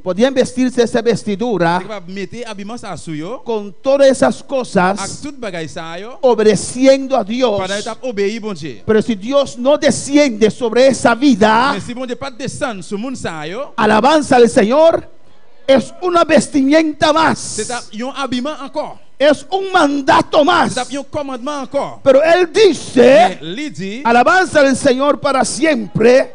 A: podían vestirse esa vestidura
B: va mettre habillement ça sur yo,
A: con todas esas
B: ak
A: cosas,
B: tout bagay ça yo,
A: obedeciendo a Dios.
B: pendant étape obéir bon Dieu.
A: Pero si Dios no desciende sobre esa vida,
B: Mais si bon Dieu pas descendre sur moun ça yo,
A: alabanza al Señor, es una vestimenta
B: c'est
A: más,
B: un habillement encore.
A: es un mandato más.
B: C'est un commandement encore.
A: Pero Él dice,
B: Lui dit,
A: alabanza al Señor para siempre,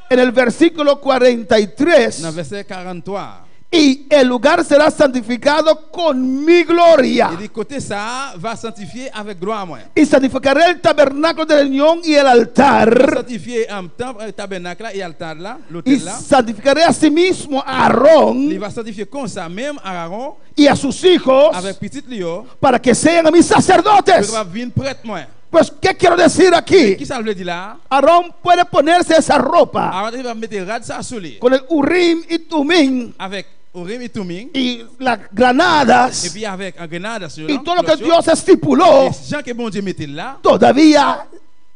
A: en el versículo 43,
B: dans verset 43,
A: y el lugar será santificado con mi gloria.
B: il dit côté ça va sanctifier avec gloire moi.
A: Y santificaré el tabernáculo de reunión y el altar.
B: Sanctifier en temple, tabernacle et altar là,
A: Y
B: l'autel là.
A: santificaré asimismo a
B: Il
A: Aarón
B: va sanctifier comme ça même Aaron
A: y a sus hijos
B: avec petit Lio,
A: para que sean mis
B: il
A: sacerdotes.
B: va venir prêtre moi.
A: Pues, ¿qué quiero decir
B: Qui
A: aquí?
B: ça veut dire là?
A: Aarón puede ponerse esa ropa
B: Aaron il va mettre rad ça sur lui
A: con el Urim y Tumim
B: avec Urim et Tumim
A: y las
B: et
A: granadas
B: puis avec un grenade sur
A: y todo lo que Dios estipuló.
B: Jean que bon Dieu mettait là,
A: Todavía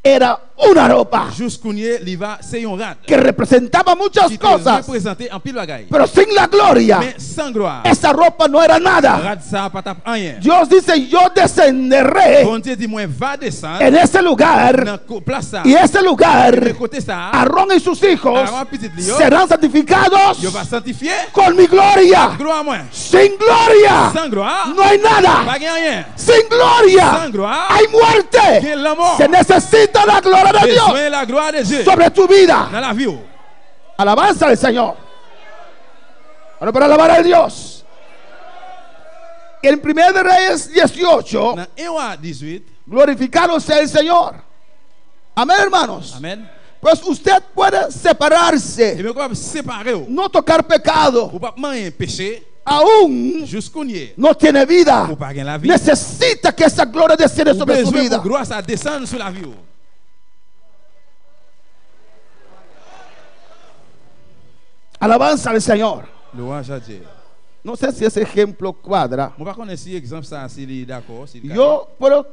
A: era una ropa
B: jusqu'au il va c'est un rad.
A: que representaba muchas
B: Qui te
A: cosas,
B: représenter en pile bagaille.
A: pero sin la gloria,
B: Mais sans gloire.
A: esa ropa no era nada.
B: Rad ça pas tap rien.
A: Dios dice, yo descenderé
B: Bon Dieu dit moi va descendre
A: en ese lugar,
B: dans place ça.
A: y ese
B: De
A: lugar,
B: côté ça,
A: Aarón y sus hijos
B: Aaron petit Lio,
A: serán santificados
B: il va sanctifier
A: con mi gloria.
B: gloire moi.
A: Sin gloria
B: Sans gloire,
A: no hay nada.
B: pas rien.
A: Sin gloria
B: Sans gloire,
A: hay muerte.
B: quel la mort.
A: Se necesita la gloria de Dios
B: Besoin de la gloire de Dieu
A: sobre tu vida.
B: dans la vie.
A: Alabanza al Señor. Ahora para alabar a Dios. En 1 de Reyes 18,
B: Dans 1 roi 18,
A: glorificado sea el Señor. Amén, hermanos.
B: amen.
A: Pues usted puede
B: Et
A: separarse,
B: bien quoi séparer ou
A: no tocar pecado,
B: pas manger péché
A: aún
B: jusqu'au nier.
A: no tiene vida.
B: Ou pas gain la vie.
A: Necesita que esa gloria descienda
B: Ou
A: sobre su
B: besoin
A: vida.
B: pour gloire ça descendre sur la vie.
A: Alabanza al Señor.
B: Louange à Dieu.
A: No sé si ese ejemplo cuadra.
B: On va connaître si exemple ça s'il est d'accord, s'il est
A: Yo puedo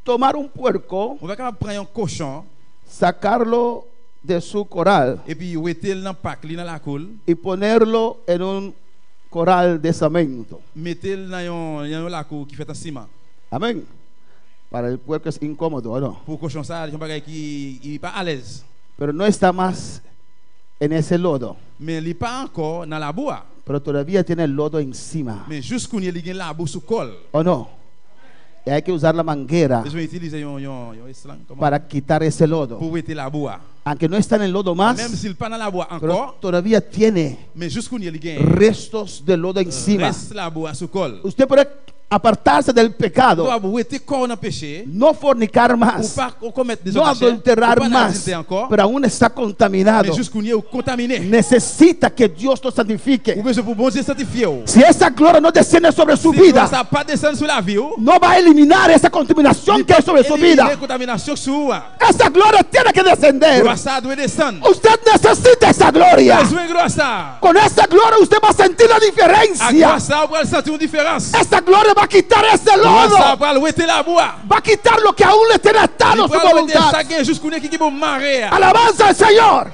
A: tomar un puerco,
B: on va quand même prendre un cochon
A: sacarlo de su corral
B: et puis mettre dans pack li dans la coule,
A: y ponerlo en un corral de cemento.
B: mettre dans un la coule qui fait un ciment.
A: Amén. Para el puerco es incómodo, ¿o no?
B: Pour cochon ça, il bagay qui il pas à l'aise.
A: Pero no está más en ese lodo,
B: Mais il pas encore dans la bois.
A: pero todavía tiene el lodo encima,
B: Mais jusqu'au il gagne la boue sous col.
A: ¿o no? Y hay que usar la manguera
B: Besoin utiliser un slang comment
A: para quitar ese lodo.
B: pour mettre la boue.
A: Aunque no está en el lodo más,
B: Même s'il pas dans la bois
A: pero
B: encore,
A: todavía tiene
B: mais jusqu'au il gagne
A: restos de lodo encima.
B: reste la boue sous col.
A: Usted puede apartarse del pecado,
B: Toi vous êtes corps dans péché,
A: no fornicar
B: ou
A: más,
B: pas commettre des
A: no adulterar más,
B: encore,
A: pero aún está contaminado.
B: mais jusqu'au il contaminé.
A: Necesita que Dios lo santifique.
B: Ou besoin pour bon Dieu sanctifier.
A: Si esa gloria no desciende sobre su
B: Si
A: vida,
B: ça pas descendre sur la vie,
A: no va a eliminar esa contaminación que hay sobre su vida.
B: contamination sur
A: Esa gloria tiene que descender.
B: gloire ça doit descendre.
A: Usted necesita esa gloria.
B: Besoin de gloire ça.
A: Con esa gloria usted va a sentir la
B: À
A: diferencia.
B: gloire ça, on va sentir une différence.
A: Esa gloria va a quitar ese
B: Gloire ça,
A: lodo.
B: va le mettre la bois.
A: Va a quitar lo que aún le tiene atado
B: Il
A: su
B: va le mettre
A: voluntad.
B: ça gain jusqu'au nez qui peut marrer.
A: Alabanza al Señor.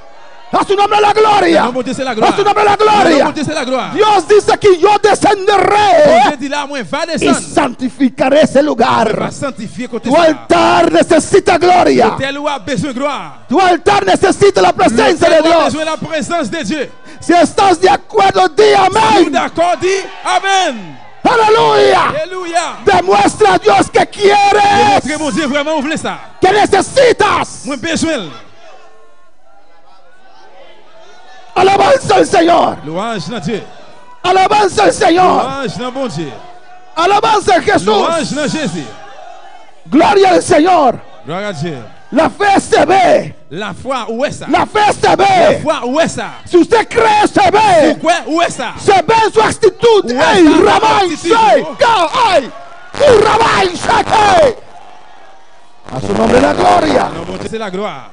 A: A su nombre la gloria.
B: Non, mon Dieu, c'est la
A: A
B: gloire.
A: su nombre la
B: Non,
A: gloria.
B: mon Dieu, c'est la gloire.
A: Dios dice que yo
B: Bon
A: descenderé
B: Dieu dit là, moi, va
A: y
B: descendre.
A: santificaré ese
B: Va
A: lugar.
B: sanctifier côté
A: Tu
B: ça.
A: altar necesita gloria.
B: Tel ou a besoin de gloire.
A: Tu altar necesita la presencia de
B: Tel ou a
A: Dios.
B: besoin de la présence de Dieu.
A: Si estás de acuerdo, di
B: Nous
A: amén.
B: d'accord, dit Amen.
A: Aleluya.
B: Alléluia.
A: Demuestra a Dios que quieres,
B: Démontrez mon Dieu vraiment, vous voulez ça.
A: que necesitas.
B: Moi, besoin.
A: Alabanza al Señor.
B: Louange dans Dieu.
A: Alabanza al Señor.
B: Louange dans bon Dieu.
A: Alabanza a Jesús.
B: Louange dans Jésus.
A: Gloria al Señor.
B: Gloire à Dieu.
A: La fe se ve.
B: La foi, où est ça?
A: La fe se
B: La
A: ve.
B: foi, où est ça?
A: Si usted cree, se ve.
B: Pourquoi? Où est ça?
A: Se ve en su actitud.
B: Où
A: ¡Ey,
B: está la
A: Ramay,
B: actitud?
A: say, go, ay! ¡Ramay, say! A su nombre la gloria.
B: Non, bon Dieu, c'est la gloire.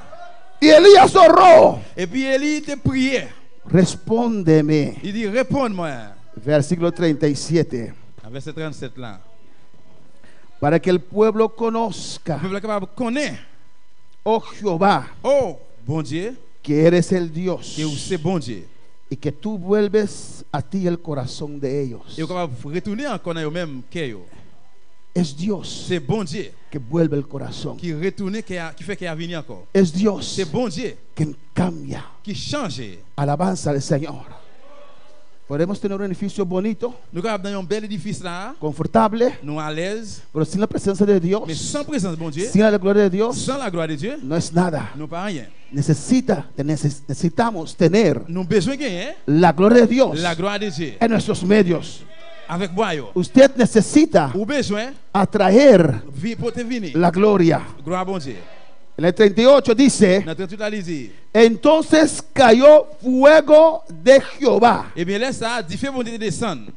A: Y Elías oró.
B: Et puis Élie te priait.
A: Respóndeme.
B: Il dit, réponds-moi.
A: Versículo 37.
B: À verset 37 là.
A: Para que el pueblo
B: Le
A: conozca,
B: peuple est capable de connaître.
A: oh Jehová,
B: Oh, bon Dieu,
A: que eres el Dios
B: que c'est bon Dieu.
A: y que tú vuelves a ti el corazón de ellos.
B: Et vous capable de retourner encore dans le même cœur.
A: Es Dios
B: C'est bon Dieu
A: que vuelve el corazón.
B: qui retourne, qui fait qu'il a venu encore.
A: Es Dios
B: C'est bon Dieu
A: que cambia.
B: qui change.
A: Alabanza al Señor. Podemos tener un edificio bonito,
B: Nous sommes dans un bel édifice là,
A: confortable,
B: nous à l'aise,
A: pero sin la presencia de Dios,
B: mais sans présence de bon Dieu,
A: sin la gloria de Dios,
B: sans la gloire de Dieu,
A: no es nada.
B: nous pas rien.
A: Necesitamos tener
B: Nous avons besoin de gagner
A: la gloria de Dios
B: la gloire de Dieu
A: en nuestros medios.
B: avec boyo.
A: Usted necesita
B: Ou besoin
A: atraer
B: pour te venir.
A: la gloria.
B: Gloire à bon Dieu.
A: En el 38 dice,
B: Notre tout à dit.
A: entonces cayó fuego de Jehová
B: Et bien là ça dit fait bon Dieu descendre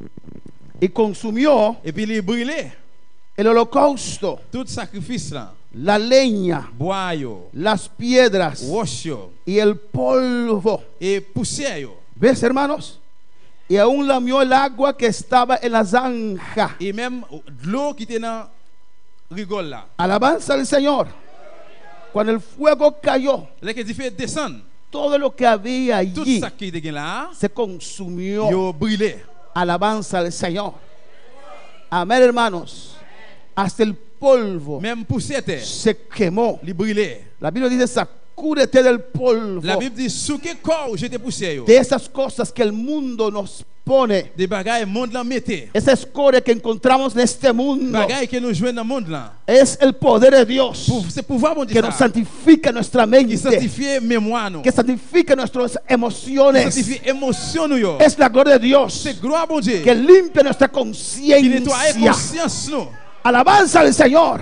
A: y consumió
B: et puis il brûlait
A: el holocausto,
B: tout sacrifice là,
A: la leña,
B: boyo,
A: las piedras
B: roche yo,
A: y el polvo.
B: et poussière yo.
A: ¿Ves, hermanos? Y aún lamió el agua que estaba en la zanja.
B: Et même de l'eau qui était dans rigole là.
A: Alabanza al Señor. Cuando el fuego cayó,
B: Là que dit fait descendre
A: todo lo que había
B: tout
A: allí
B: ça qui était là,
A: se consumió.
B: yo brûlé.
A: Alabanza al Señor. Amén, hermanos. Hasta el polvo
B: Même poussière terre,
A: se quemó.
B: il brûlait.
A: La Biblia dice, sacúdete del polvo.
B: La Bible dit sous quel corps j'étais poussière yo.
A: De esas cosas que el mundo nos pone.
B: Des bagailles monde là mettait.
A: Esa escoria que encontramos en este mundo.
B: Bagailles que nous jouons dans le monde là.
A: Es el poder de Dios
B: C'est pouvoir bon
A: que
B: Dieu
A: nos
B: ça.
A: santifica nuestra
B: Qui
A: mente,
B: sanctifie mémoire nous.
A: que santifica nuestras
B: Qui
A: emociones.
B: sanctifie émotion nous yo.
A: Es la gloria de Dios
B: C'est gloire bon Dieu.
A: que limpia nuestra
B: Qui nettoie
A: conciencia.
B: conscience nous.
A: Alabanza al Señor.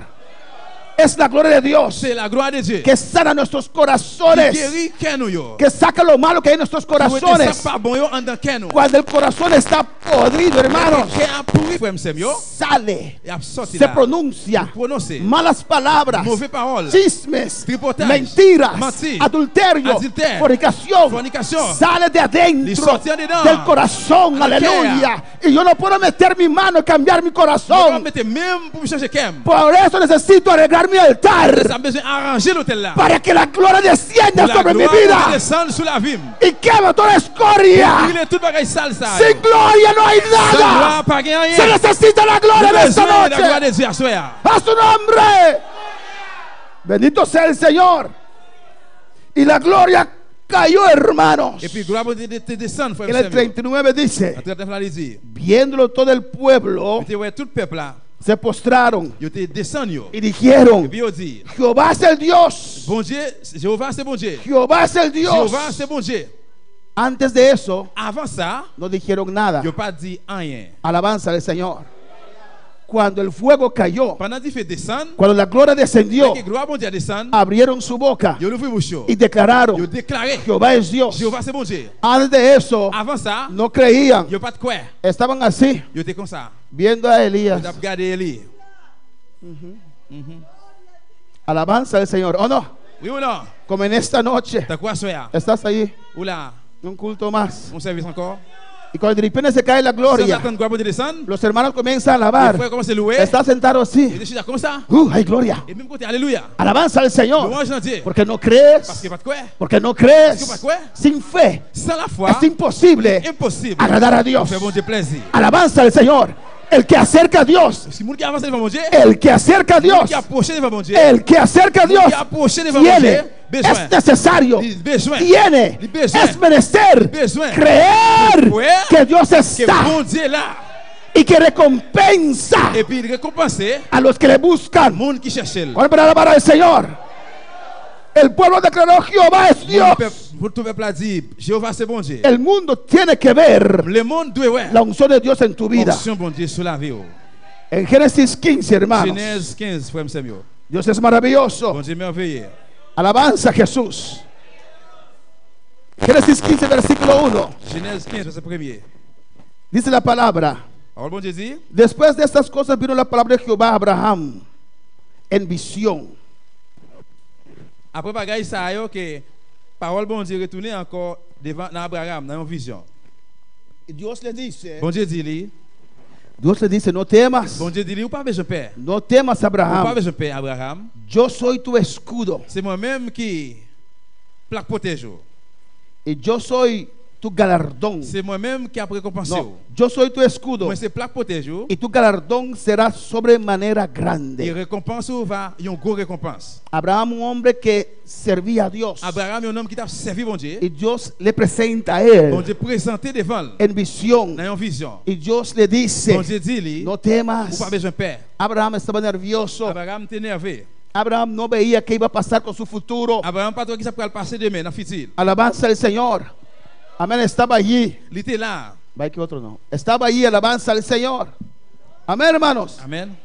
A: Es la gloria de Dios
B: C'est la gloire de Dieu.
A: que sana nuestros
B: Qui
A: corazones,
B: guérit cœur nous yo.
A: que saca lo malo que hay en nuestros
B: Qui ça
A: corazones.
B: pas bon yo en dans cœur nous.
A: Cuando el corazón está podrido, hermanos,
B: Cœur pourri frère m'sem yo.
A: sale,
B: Et a sorti
A: se
B: là.
A: pronuncia
B: Prononcer.
A: malas palabras,
B: Mauvais paroles.
A: chismes,
B: Tripotage,
A: mentiras,
B: mentir,
A: adulterio,
B: adultère,
A: fornicación,
B: fornicación.
A: sale de
B: Les
A: adentro
B: sorties en dedans.
A: del corazón,
B: Aleluya.
A: aleluya. Y yo no puedo meter mi mano y cambiar mi
B: On va
A: corazón.
B: mettre même pour changer cœur.
A: Por eso necesito arreglar mi altar
B: Ça a besoin d'arranger l'hôtel là.
A: para que la gloria descienda
B: La
A: sobre mi
B: gloire
A: vida
B: descend sur la vie.
A: y queme toda escoria.
B: Il est tout bagaille sale ça.
A: Sin gloria no hay
B: Sans
A: nada.
B: gloire pas gagner.
A: Se necesita la gloria de esta
B: La gloire
A: noche.
B: de Dieu à soir.
A: A su nombre. Bendito sea el Señor. Y la gloria cayó, hermanos.
B: Et puis gloire te descend frère.
A: En el 39 dice,
B: En 39 là il dit.
A: viéndolo todo el pueblo,
B: Tu vois tout peuple là.
A: se postraron
B: Yo te descend yo.
A: y
B: Et
A: dijeron,
B: puis yo dit,
A: Jehová es el Dios.
B: bon Dieu, Jéhovah c'est bon Dieu.
A: Jehová es el Dios.
B: Jéhovah c'est bon Dieu.
A: Antes de eso,
B: Avant ça,
A: no dijeron nada.
B: yo pas dit rien.
A: Alabanza al Señor. Cuando el fuego cayó,
B: Pendant qu'il fait descendre,
A: cuando la gloria descendió,
B: que gloire bon Dieu descend,
A: abrieron su boca
B: yo l'ouvre bouche.
A: y declararon,
B: Yo déclaré,
A: Jehová es Dios.
B: Jéhovah c'est bon Dieu.
A: Antes de eso,
B: Avant ça,
A: no creían.
B: yo pas de quoi.
A: Estaban así,
B: Yo étais comme ça.
A: viendo a
B: Yo
A: Elías.
B: t'ai regardé Élie.
A: Alabanza al Señor. ¿O no?
B: Oui ou non?
A: Como en esta noche.
B: T'as quoi soya?
A: Estás ahí,
B: Ou là?
A: un culto más.
B: On service encore?
A: Y cuando de repente se cae la
B: Sans
A: gloria,
B: attendre gloire bon Dieu descendre,
A: los hermanos comienzan a
B: les
A: alabar.
B: frères commencent à louer.
A: Está sentado
B: Et
A: así.
B: je suis là comme ça.
A: Hay gloria.
B: Et même côté, alléluia.
A: Alabanza al Señor.
B: Louange dans Dieu.
A: Porque no
B: Parce
A: crees.
B: qu'il n'y a pas de quoi.
A: Porque no
B: Parce qu'il
A: crees.
B: n'y a pas de quoi.
A: Sin fe
B: Sans la foi,
A: es imposible
B: impossible.
A: agradar a Dios.
B: Faire bon Dieu plaisir.
A: Alabanza al Señor. El que acerca a Dios.
B: Si moun qui avance devant mon Dieu,
A: El que acerca a Dios.
B: qui approche devant mon Dieu,
A: El que acerca a Dios.
B: qui approche devant mon Dieu,
A: Tiene.
B: besoin.
A: Es necesario.
B: Besoin.
A: Tiene.
B: Besoin.
A: Es menester.
B: Besoin.
A: Creer
B: Creer
A: que Dios
B: Que
A: está.
B: bon Dieu est là.
A: y que recompensa
B: Et puis il récompense
A: a los que le buscan.
B: monde qui cherche.
A: ¿Cuál es la palabra del Señor? El pueblo declaró: Jehová es Dios.
B: Pour tout peuple a dit Jéhovah c'est bon Dieu.
A: El mundo tiene que ver
B: Le monde doit voir
A: la unción de Dios en tu vida.
B: l'onction bon Dieu sur la vie.
A: En Génesis 15, hermanos,
B: Genèse 15 frère Samuel.
A: Dios es maravilloso.
B: Bon Dieu merveilleux.
A: Alabanza a Jesús. Génesis 15, versículo 1.
B: Genèse 15 verset 1er.
A: Dice la palabra:
B: Alors bon Dieu dit
A: después de estas cosas vino la palabra de Jehová a Abraham en visión.
B: après bagaille ça yo que parole bon Dieu retourner encore devant Abraham dans une vision.
A: Y Dios le dice,
B: Bon Dieu dit lui,
A: no temas.
B: bon Dieu dit lui ou pas besoin père.
A: No temas,
B: Ou pas
A: Abraham.
B: besoin père Abraham.
A: Yo soy tu escudo
B: C'est moi-même qui plaque protège.
A: y yo soy tu galardón.
B: C'est moi-même qui a récompensé.
A: No, yo soy tu escudo
B: Moi c'est plaque protège
A: y tu galardón será sobremanera
B: et
A: grande.
B: récompense va une grosse récompense.
A: Abraham, un hombre que servía a Dios,
B: Abraham est un homme qui t'a servi bon Dieu.
A: y Dios le presenta a
B: Bon
A: él
B: Dieu présenté devant lui
A: en visión,
B: dans une vision.
A: y Dios le dice:
B: Bon Dieu dit lui,
A: no
B: ou
A: temas.
B: pas besoin père.
A: Abraham estaba nervioso.
B: Abraham était énervé.
A: Abraham no veía qué iba a pasar con su futuro.
B: Abraham pas trop qui ça pourrait le passer demain dans futur.
A: Alabanza al Señor. Amén. Estaba allí.
B: Il était là.
A: Va que otro no. Estaba allí. Alabanza al Señor. Amén, hermanos.
B: Amen.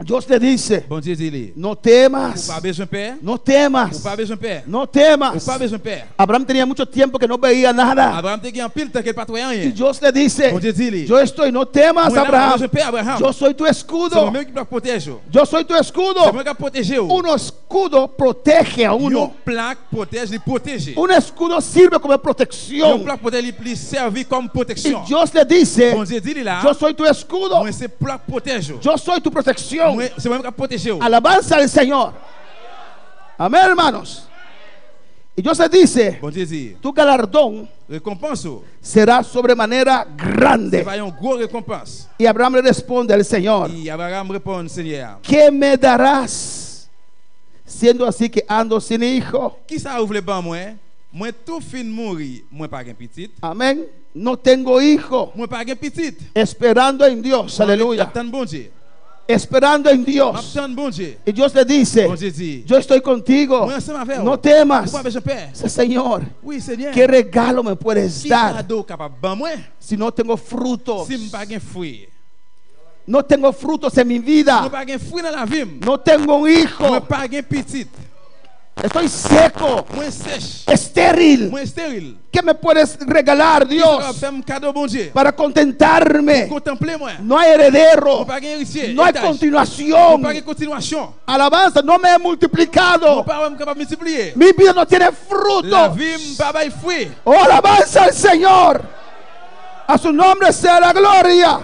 A: Dios le dice:
B: Bon Dieu dit lui,
A: no
B: ou
A: temas.
B: pas besoin père.
A: No
B: Ou
A: temas.
B: pas besoin père.
A: No
B: Ou
A: temas.
B: pas besoin père.
A: Abraham tenía mucho tiempo que no veía nada.
B: Abraham te gagne pile temps qu'il pas trouvé
A: Y
B: rien.
A: Dios le dice:
B: Bon Dieu dit lui,
A: yo estoy. No temas,
B: moi là, pas
A: Abraham.
B: besoin père Abraham.
A: Yo soy tu
B: C'est
A: escudo.
B: moi-même qui dois protéger.
A: Yo soy tu
B: C'est
A: escudo.
B: moi qui protège.
A: Un escudo protege a
B: Une
A: uno.
B: plaque protège, il protège.
A: Un escudo sirve como
B: Une
A: protección.
B: plaque protège, il servi comme
A: Y
B: protection.
A: Dios le dice:
B: Bon Dieu dit lui là,
A: yo soy tu escudo.
B: moi c'est plaque protège.
A: Yo soy tu protección.
B: C'est moi qui protège.
A: Alabanza al Señor. Amén, hermanos. Y Dios le dice:
B: Bon Dieu dit,
A: tu galardón
B: récompense,
A: será sobremanera
B: c'est
A: grande.
B: pas une grosse récompense.
A: Y Abraham le responde al Señor:
B: Et Abraham répond, Seigneur,
A: ¿qué me darás? Siendo así que ando sin hijo.
B: qui ça ouvre le banc moi? Moi tout fin mourir, moi pas un petit.
A: Amén. No tengo hijo.
B: Moi pas un petit.
A: Esperando en Dios. Aleluya.
B: Attends bon Dieu.
A: Esperando en Dios.
B: Attends bon Dieu.
A: Y Dios le dice:
B: Bon Dieu dit,
A: yo estoy contigo.
B: moi ensemble avec
A: No
B: vous.
A: temas.
B: Ou pas besoin père.
A: Dice: Señor,
B: Oui, Seigneur.
A: ¿qué regalo me puedes
B: Qui
A: dar
B: cadeau capable ban moi?
A: si no tengo frutos?
B: Si m'pas un fruit.
A: No tengo frutos en mi
B: Moi
A: vida.
B: pas un fruit dans la vie.
A: No tengo un
B: Moi
A: hijo.
B: pas un petit.
A: Estoy seco,
B: Moi sèche.
A: estéril.
B: Moi stérile.
A: ¿Qué me puedes regalar,
B: Qui capable
A: Dios,
B: faire un cadeau bon Dieu?
A: para contentarme?
B: Contempler moi.
A: No hay
B: Moi
A: heredero.
B: pas un héritier.
A: No hay
B: héritage. Moi
A: continuación.
B: pas une continuation.
A: Alabanza, no me he
B: Moi
A: multiplicado.
B: pas capable de multiplier.
A: Mi vida no tiene
B: La
A: fruto.
B: vie m'pas pas fruit.
A: Oh, alabanza al Señor. A su nombre sea la gloria.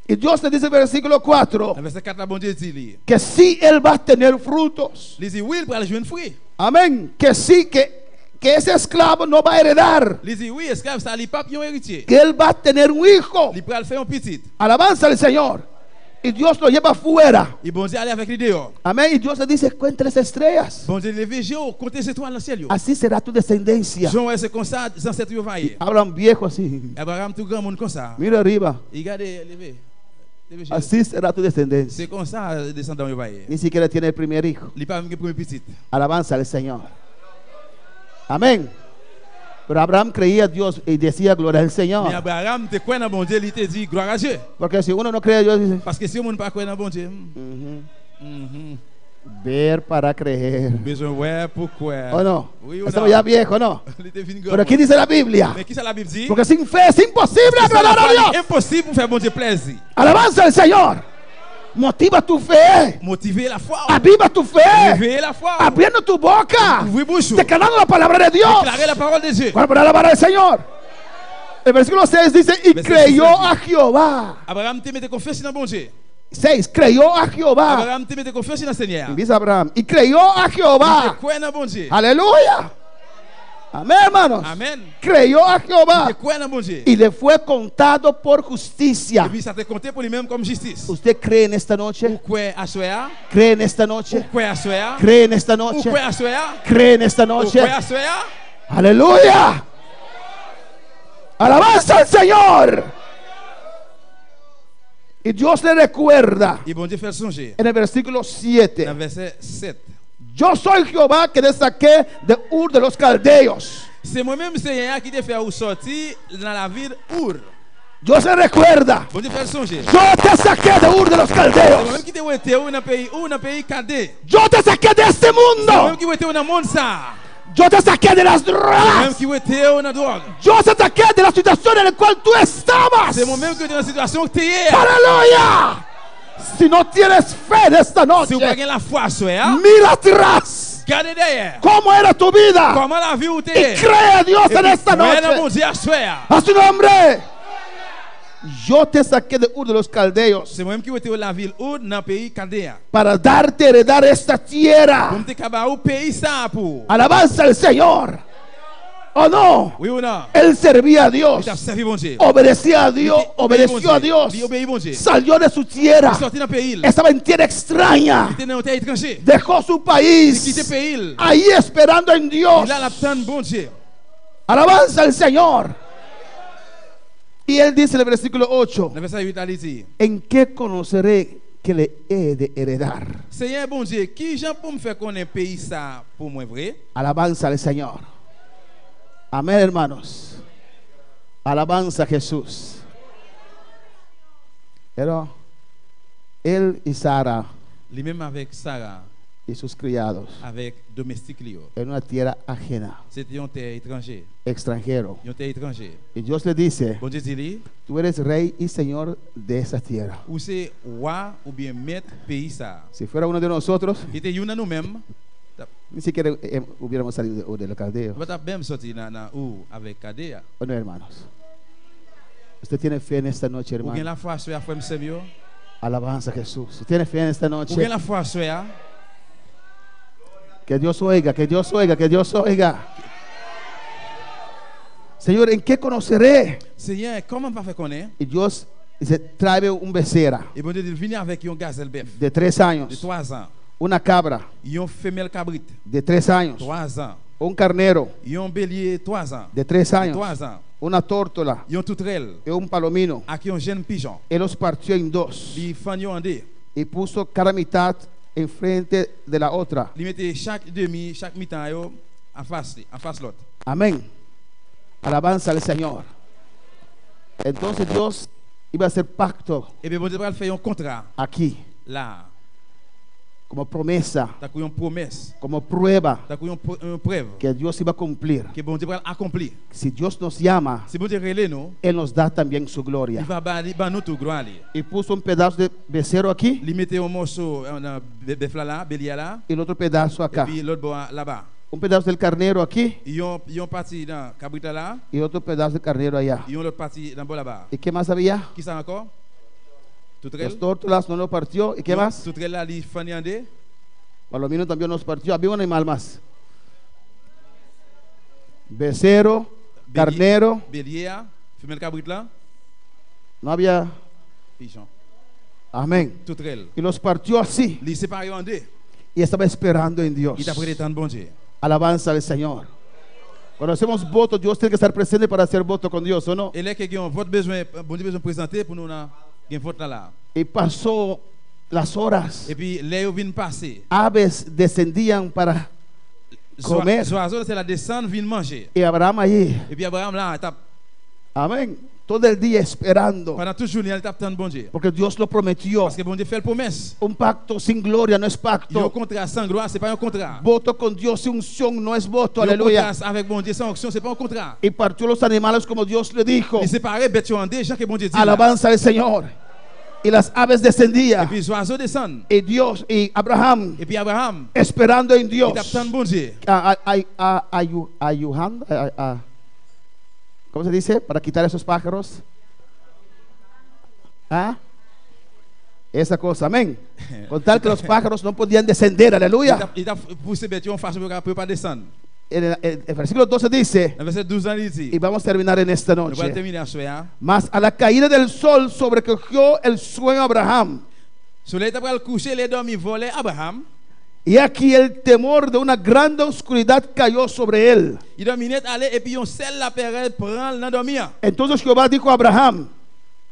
A: Y Dios le dice en el versículo 4
B: Le verset 4 là bon Dieu dit lui.
A: que sí Él va a tener frutos.
B: Il dit oui, il va jouer un fruit.
A: Amén. Que sí, que ese esclavo no va a heredar.
B: Il dit oui, esclave ça li pas un héritier.
A: Que Él va a tener un hijo.
B: Il va faire un petit.
A: Alabanza al Señor. Y Dios lo lleva afuera.
B: Et bon Dieu aller avec lui dehors.
A: Amén. Y Dios le dice: cuenta las estrellas.
B: Bon Dieu levé Géo, comptez ces étoiles dans le ciel yo.
A: Así será tu descendencia.
B: Jean ouais c'est comme ça, les ancêtres yo vaillé.
A: Hablan viejo así.
B: Abraham tout grand monde comme ça.
A: Mira arriba.
B: Il regarde levé. Levé Géo.
A: Así será tu descendencia.
B: C'est comme ça descendant yo vaillé.
A: Ni siquiera tiene el primer hijo.
B: Il pas même que premier petit.
A: Alabanza al Señor. Amén. Pero Abraham creía a Dios y decía: gloria al
B: Mais
A: Señor.
B: Abraham te croit dans bon Dieu, il te dit gloire à Dieu.
A: Porque si uno no cree a Dios, dice:
B: Parce que si on ne pas croire dans bon Dieu,
A: ver para creer.
B: besoin ouais pourquoi.
A: ¿O no?
B: Oui ou
A: Estamos
B: non?
A: ya viejos, ¿no?
B: Il était fini grand.
A: Pero aquí dice la Biblia:
B: Mais qui ça la Bible dit?
A: porque sin fe es imposible
B: C'est
A: agradar a Dios.
B: impossible pour faire bon Dieu plaisir.
A: Alabanza al Señor. Motiva tu fe.
B: Motiver la foi.
A: Aviva tu fe.
B: Réveiller la foi.
A: Abriendo tu boca.
B: Ouvrir bouche.
A: Declarando la palabra de Dios.
B: Déclarer la parole de Dieu.
A: ¿Cuál para alabar al Señor? El versículo 6 dice: y
B: Versículo
A: creyó
B: 6
A: a Jehová.
B: Abraham te mette confiance dans bon Dieu.
A: 6. Creyó a Jehová.
B: Abraham te mette confiance dans le Seigneur.
A: Dice Abraham: y creyó a
B: Il te
A: Jehová.
B: croit dans bon Dieu.
A: Aleluya. Amén, hermanos.
B: Amen.
A: Creyó a
B: Il te
A: Jehová
B: croit dans bon Dieu.
A: y le fue contado por
B: Et
A: justicia.
B: puis ça te compté pour lui-même comme justice.
A: ¿Usted cree en esta noche?
B: Ou croit à soi.
A: ¿Cree en esta
B: Ou
A: noche?
B: croit à soi.
A: ¿Cree en esta
B: Ou
A: noche?
B: croit à soi.
A: ¿Cree en esta
B: Ou
A: noche?
B: croit à soi.
A: Aleluya. Alabanza al Señor. Y Dios le recuerda
B: Et bon Dieu fait songer.
A: en el versículo
B: Dans
A: 7.
B: le verset 7.
A: Yo soy Jehová que te saqué de Ur de los Caldeos.
B: C'est moi-même Seigneur qui te fait ou sortir dans la ville Ur.
A: Dios le recuerda.
B: Bon Dieu fait songer.
A: Yo te saqué de Ur de los
B: C'est
A: Caldeos.
B: moi-même qui te été ou dans le pays Cadé.
A: Yo te saqué de este
B: C'est moi-même
A: mundo.
B: qui été dans le monde ça.
A: Yo te saqué de las
B: C'est moi-même
A: drogas.
B: qui été dans la drogue.
A: Yo te saqué de la situación en la cual tú estabas.
B: C'est moi-même qui était dans la situation que tu es.
A: Aleluya. Si no tienes fe de esta
B: Si
A: noche,
B: vous n'avez pas la foi, soyez.
A: mira atrás.
B: Gardez derrière.
A: ¿Cómo era tu vida?
B: Comment la vie où tu
A: Y
B: es.
A: cree a Dios en esta
B: Croyez dans mon
A: noche.
B: Dieu, soyez.
A: A su nombre. Yo te saqué de Ur de los Caldeos
B: C'est moi-même qui été dans la ville Ur dans le pays Cadé.
A: para darte a heredar esta
B: Pour
A: tierra.
B: me cabaret au pays ça pour.
A: Alabanza al Señor. ¿O no?
B: Oui ou non?
A: Él servía a Dios.
B: Il a servi bon Dieu.
A: Obedecía a Dios. Obedeció a Dios.
B: Il obéit bon Dieu.
A: Salió de su tierra.
B: Il sortit dans le pays. Il
A: Estaba en tierra extraña.
B: était dans un terre étranger.
A: Dejó su
B: Il quittait
A: país.
B: le pays.
A: Ahí esperando en Dios.
B: Il a l'attente bon Dieu.
A: Alabanza al Señor. Y él dice en el versículo 8:
B: Le verset 8 a dit,
A: ¿En qué conoceré que le he de heredar?
B: Seigneur bon Dieu, qui j'en pour me faire connaître pays ça pour moi vrai?
A: Alabanza al Señor. Amén, hermanos. Alabanza a Jesús. Pero él y Sara
B: Lui-même avec Sarah,
A: y sus criados
B: avec domestique Lio.
A: en una tierra ajena,
B: C'était un terre étranger.
A: extranjero.
B: Un terre étranger.
A: Y Dios le dice:
B: Bon Dieu dit lui,
A: tú eres rey y señor de esa tierra.
B: ou c'est roi ou bien maître pays ça.
A: Si fuera uno de nosotros,
B: Il était une à nous-mêmes.
A: ni siquiera hubiéramos salido de los caldeos.
B: On va même sortir dans où avec Kadea.
A: Bueno, hermanos, usted tiene fe en esta noche,
B: Ou bien
A: hermano.
B: la foi sur frère Samuel.
A: Alabanza a Jesús. Si tiene fe en esta
B: Ou bien
A: noche,
B: la foi sur
A: que Dios oiga, que Dios oiga, que Dios oiga. Señor, ¿en qué conoceré?
B: Seigneur, comment pas faire connaître?
A: Y Dios dice: trae un becerra
B: Et bon Dieu dit venir avec un gazelle bœuf
A: de 3
B: de
A: años,
B: 3 ans.
A: una cabra
B: Un femelle cabrit
A: de 3 años,
B: 3 ans.
A: un carnero
B: Un bélier 3 ans.
A: de 3 años,
B: 3 ans.
A: una tórtola
B: Un toutrelle.
A: y un palomino.
B: Avec un jeune pigeon.
A: Él los partió en dos
B: Il fanyo en deux.
A: y puso cada mitad enfrente de la otra.
B: Il mettait chaque demi, chaque mi-temps yo en face l'autre.
A: Amén. Alabanza al Señor. Entonces Dios iba a hacer pacto
B: Et bien bon Dieu va faire un contrat
A: aquí
B: là.
A: como promesa,
B: T'as une promesse.
A: como prueba
B: T'as une preuve
A: que Dios iba a cumplir.
B: que bon Dieu va accomplir.
A: Si Dios nos llama,
B: Si bon Dieu relève nous,
A: Él nos da también su
B: il
A: gloria.
B: va ba nous tout gloire.
A: Y puso un pedazo de becerro aquí
B: Il mettait un morceau dans bœuf là, bélier là,
A: y el otro pedazo
B: et
A: acá.
B: puis l'autre bois là-bas.
A: Un pedazo del carnero aquí
B: Ils ont parti dans cabrita là,
A: y otro pedazo del carnero allá.
B: ils ont l'autre parti dans bois là-bas.
A: ¿Y qué más había?
B: Qui ça encore? Tout
A: Los
B: rel.
A: tórtolas no lo partió. ¿Y qué más?
B: Tout rel là, il fanny en deux.
A: Palomino también nos partió. Había un animal más. Becerro, carnero.
B: Bélier, femelle cabrit là,
A: No había.
B: pigeon.
A: Amén.
B: Tout rel.
A: Y los partió así.
B: Il séparé en deux.
A: Y estaba esperando en Dios.
B: Il t'a pris le temps de bon Dieu.
A: Alabanza al Señor. Cuando hacemos voto, Dios tiene que estar presente para hacer voto con Dios, ¿o no?
B: Et là, quelqu'un a votre besoin, bon Dieu besoin de présenter pour nous là, il y a un vote là.
A: Y pasó las horas.
B: Et puis, là, ils viennent passer.
A: Aves descendían para comer.
B: Oiseaux, c'est la descente, viennent manger.
A: Y Abraham allí.
B: Et puis, Abraham là, il tape.
A: Amén. Todo el día esperando.
B: Pendant toute journée, il tape tant de bon Dieu.
A: Porque Dios lo prometió.
B: Parce que bon Dieu fait la promesse.
A: Un pacto sin gloria no es
B: Il y a un
A: pacto.
B: contrat sans gloire, c'est pas un contrat.
A: Voto con Dios sin unción no es voto.
B: Il y a un
A: Aleluya.
B: contrat avec bon Dieu sans onction, c'est pas un contrat.
A: Y partió los animales como Dios le dijo.
B: Il séparait bêtes en deux, gens que bon Dieu dit. là.
A: Alabanza al Señor. Y las aves
B: Et
A: descendían.
B: puis, les oiseaux descendent.
A: Y Dios y Abraham
B: Et puis, Abraham,
A: esperando en
B: il
A: Dios.
B: tape tant de bon Dieu.
A: ¿Cómo se dice? Para quitar esos pájaros. ¿Ah? Esa cosa, amén. Con tal que los pájaros no podían descender, aleluya.
B: Il tape poussé bêtes en face pour qu'elle ne peut pas descendre.
A: En el versículo 12 dice,
B: Dans le verset 12 ans, il dit,
A: y vamos a terminar en esta
B: nous allons
A: noche:
B: terminer à soir.
A: mas a la caída del sol sobrecogió el sueño a Abraham,
B: Soleil était le coucher, les dormi volait Abraham.
A: Y aquí el temor de una gran oscuridad cayó sobre él.
B: Il doit minette aller et puis on sel la période prend dans dormir.
A: Entonces Jehová dijo a Abraham: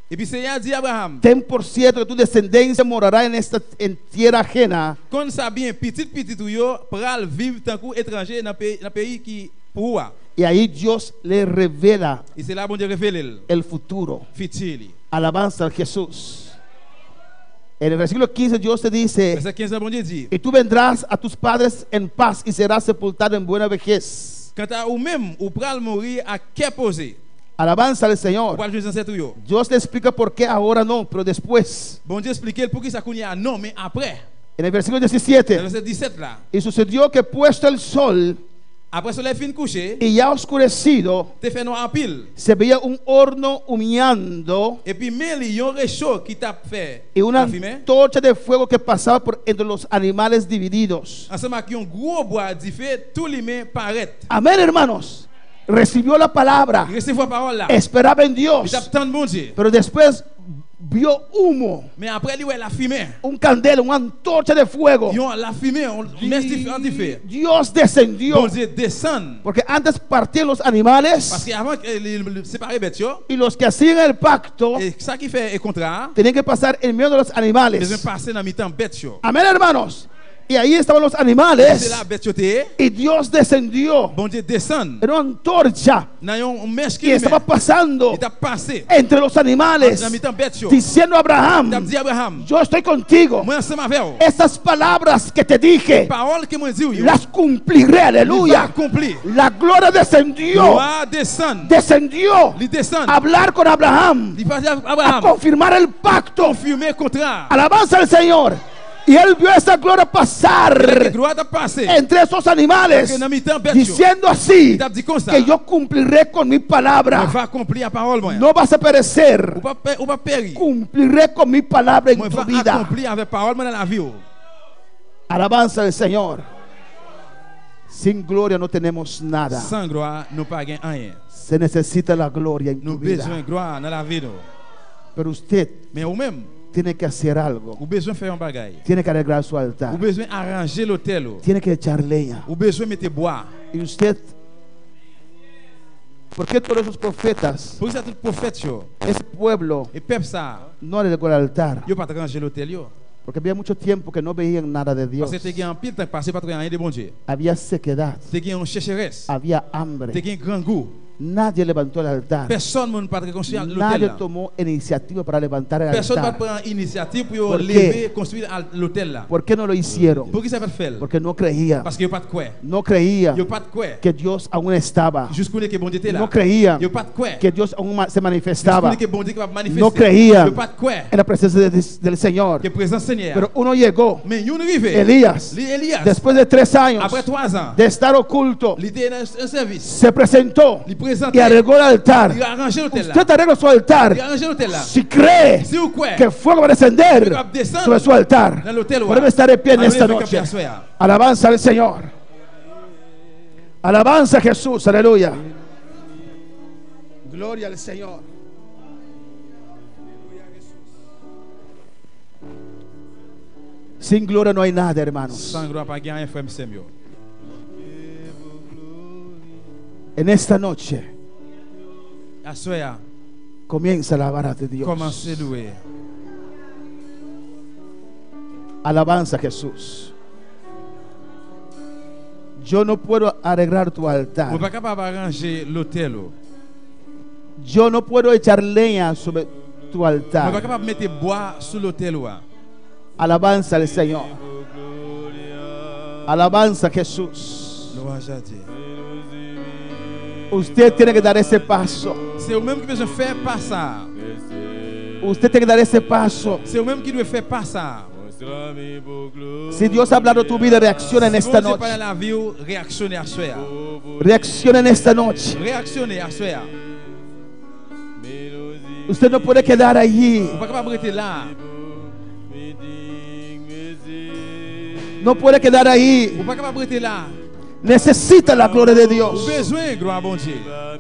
B: Et puis Seigneur dit à Abraham,
A: ten por cierto que tu descendencia morará en tierra ajena,
B: comme ça bien petit ou yo pral vivre tant qu'ou étranger dans pays qui pour ou.
A: y ahí Dios le revela
B: Et c'est là bon Dieu révèle
A: el futuro.
B: futur.
A: Alabanza a Jesús. En el versículo 15 Dios te dice:
B: Verset 15 bon Dieu dit,
A: y tú vendrás a tus padres en paz y serás sepultado en buena vejez.
B: quant à ou même ou pral mourir à quai posé.
A: Alabanza al
B: Ou
A: Señor.
B: pral jouer ancêtre yo.
A: Dios le explica por qué ahora no, pero después.
B: Bon Dieu expliquer pour qui ça kounya non mais après.
A: En el versículo
B: Dans
A: 17:
B: verset 17 là.
A: y sucedió que puesto el sol
B: Après soleil fin couché,
A: y ya oscurecido,
B: te fait noir en pile.
A: se veía un horno humeando
B: Et puis mais il y a un réchaud qui t'a fait
A: y una
B: la fumée.
A: antorcha de fuego que pasaba por entre los animales divididos.
B: Ensemble avec un gros bois du feu, tout les mains paraît.
A: Amén, hermanos. Recibió la palabra,
B: Il recevait la parole là.
A: esperaba en
B: Il
A: Dios,
B: t'attend bon Dieu.
A: pero después vio humo,
B: Mais après il ouais la fumée.
A: un candela, una antorcha de fuego.
B: Ils ont la fumée, on met différent du feu.
A: Dios descendió,
B: Bon Dieu descend.
A: porque antes partían los
B: Parce
A: animales
B: qu'avant séparer bête yo,
A: y los que hacían el pacto
B: et ça qui fait un contrat,
A: tenían que pasar en medio de los
B: ils
A: animales.
B: ont passé dans mi-temps bête yo.
A: Amén, hermanos. Y ahí estaban los
B: C'est
A: animales
B: là bête yo té.
A: y Dios descendió
B: Bon Dieu descend.
A: en una antorcha
B: Dans un mèche qui
A: y estaba pasando
B: il t'a passé
A: entre los animales,
B: dans mi-temps bête yo.
A: diciendo a
B: Il t'a
A: Abraham:
B: dit Abraham,
A: yo estoy contigo.
B: moi ensemble avec vous.
A: Esas palabras que te dije
B: Parole que moi dis yo.
A: las cumpliré,
B: Il va
A: aleluya.
B: accomplir.
A: La gloria descendió,
B: Gloire descend.
A: descendió
B: Il descend.
A: a hablar con Abraham,
B: Il va dire
A: a
B: Abraham,
A: confirmar el pacto.
B: confirmer le contrat.
A: Alabanza al Señor. Y él vio esa gloria
B: Que
A: pasar
B: gloire t'a passé.
A: entre esos animales,
B: Que dans mi-temps bête yo.
A: diciendo así:
B: Il t'a dit comme ça.
A: que yo cumpliré con mi
B: On
A: palabra.
B: va accomplir la parole moi.
A: No vas a perecer,
B: Ou pas périr.
A: cumpliré con mi palabra en
B: Moi
A: tu
B: va
A: vida.
B: accomplir avec parole moi dans la vie.
A: Alabanza al Señor. Sin gloria no tenemos nada.
B: Sans gloire, nous pas gain rien.
A: Se necesita la gloria en tu
B: Nous
A: vida.
B: besoin de gloire dans la vie. nous.
A: Pero usted
B: Mais ou même,
A: tiene que hacer algo.
B: ou besoin faire un bagage.
A: Tiene que arreglar su
B: Ou
A: altar.
B: besoin arranger l'hôtel.
A: Tiene que echar leña.
B: Ou besoin mettre bois.
A: Y usted, ¿por qué todos esos profetas,
B: Pour ça tout prophète yo.
A: ese pueblo,
B: Et peuple ça,
A: no arregló el altar?
B: yo pas arranger l'hôtel yo.
A: Porque había mucho tiempo que no veían nada de Dios.
B: Parce que tu as un pile temps passé pas rien de bon Dieu.
A: Había sequedad,
B: Tu as une sécheresse.
A: había
B: Tu
A: hambre.
B: as un grand goût.
A: Nadie levantó el altar.
B: Personne ne peut reconstruire l'hôtel
A: Nadie
B: là.
A: tomó iniciativa para levantar el
B: Personne ne va
A: altar.
B: prendre initiative pour
A: ¿Por
B: lever,
A: qué?
B: construire l'hôtel là.
A: ¿Por qué no lo hicieron?
B: Pour qui ça va faire?
A: Porque no creían.
B: Parce qu'il n'y a pas de quoi.
A: No creían
B: Il n'y a pas de quoi.
A: que Dios aún estaba.
B: Jusqu'où est que bon Dieu était là.
A: No creían
B: Il n'y a pas de quoi.
A: que Dios aún se
B: Jusqu'où
A: manifestaba
B: est que bon Dieu qui va manifester.
A: No
B: Il n'y a
A: creían
B: pas de quoi.
A: en la presencia del Señor.
B: Que présent Seigneur.
A: Pero uno llegó,
B: Mais il arrivé.
A: Elías,
B: Elias.
A: después de 3 años
B: Après 3 ans.
A: de estar oculto,
B: Il était dans un service.
A: se presentó
B: Il
A: y
B: présentait.
A: arregló el altar.
B: Il a arrangé l'hôtel là.
A: Usted arregla su altar
B: Il a arrangé l'hôtel là.
A: si cree
B: Si vous croyez.
A: que el fuego va a descender
B: Va a descender
A: sobre su altar.
B: dans l'hôtel.
A: Podemos estar de pie en esta noche. Alabanza al Señor. Alabanza a Jesús, aleluya. Gloria al Señor. Sin gloria no hay nada, hermanos.
B: Sans gloire, pas gagner, frère Samuel.
A: En esta noche
B: Assoya,
A: comienza a alabar a Dios.
B: commencez à louer.
A: Alabanza a Jesús. Yo no puedo arreglar tu
B: On n'est
A: altar.
B: pas capable d'arranger l'hôtel.
A: Yo no puedo echar leña sobre tu
B: On n'est pas
A: altar.
B: capable de mettre bois sur l'hôtel.
A: Alabanza al Señor. Alabanza a Jesús.
B: Louange à Dieu.
A: Usted tiene que dar ese paso.
B: C'est vous-même qui devez faire pas ça.
A: Usted tiene que dar ese paso.
B: C'est vous-même qui devez faire pas ça.
A: Si Dios ha hablado tu vida, reacciona en esta
B: Si vous
A: noche.
B: pas dans la vie, réactionnez à soi.
A: Reacciona en esta noche.
B: Réactionnez à soi.
A: Usted no puede quedar allí.
B: Vous pas capable de rester là.
A: No puede quedar ahí.
B: Vous pas capable de rester là.
A: Necesita la gloria de
B: Vous
A: Dios.
B: besoin gloire à bon Dieu.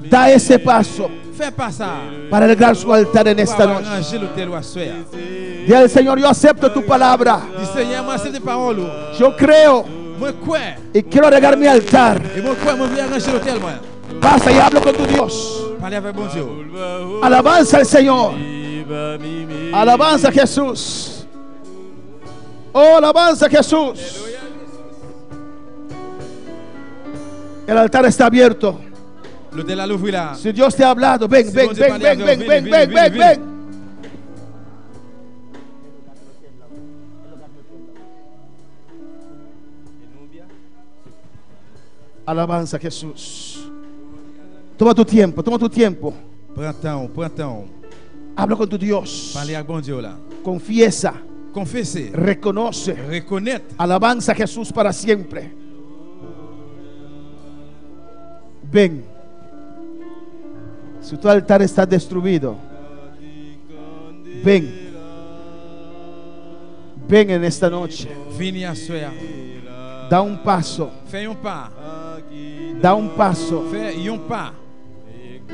A: Da ese paso
B: Fais pas ça.
A: para arreglar su altar en
B: Pour
A: esta noche.
B: arranger l'hôtel à soi.
A: Dile al Señor, yo acepto tu palabra.
B: Dis Seigneur, moi accepte parole.
A: Yo creo
B: Moi crois.
A: y quiero regar mi altar.
B: Et moi crois, moi viens arranger l'hôtel moi.
A: Pasa y hablo con tu Dios.
B: Parler avec bon Dieu.
A: Alabanza al Señor. Alabanza a Jesús. Oh, alabanza a Jesús. El altar está abierto.
B: L'hôtel à l'ouvrir là.
A: Si Dios te ha hablado, ven,
B: Si
A: ven,
B: Dios te
A: ven,
B: parle
A: ven,
B: avec
A: ven,
B: vous,
A: ven,
B: vini,
A: ven,
B: vini,
A: ven,
B: vini.
A: ven. Alabanza a Jesús. Toma tu tiempo, toma tu tiempo.
B: Prends temps.
A: Habla con tu Dios.
B: Parler avec bon Dieu là.
A: Confiesa,
B: Confesser.
A: reconoce.
B: Reconnaître.
A: Alabanza a Jesús para siempre. Ven. Si tu altar está destruido, ven. Ven en esta noche.
B: Vini à soir.
A: Da un paso.
B: Fais un pas.
A: Da un paso
B: Fais un pas.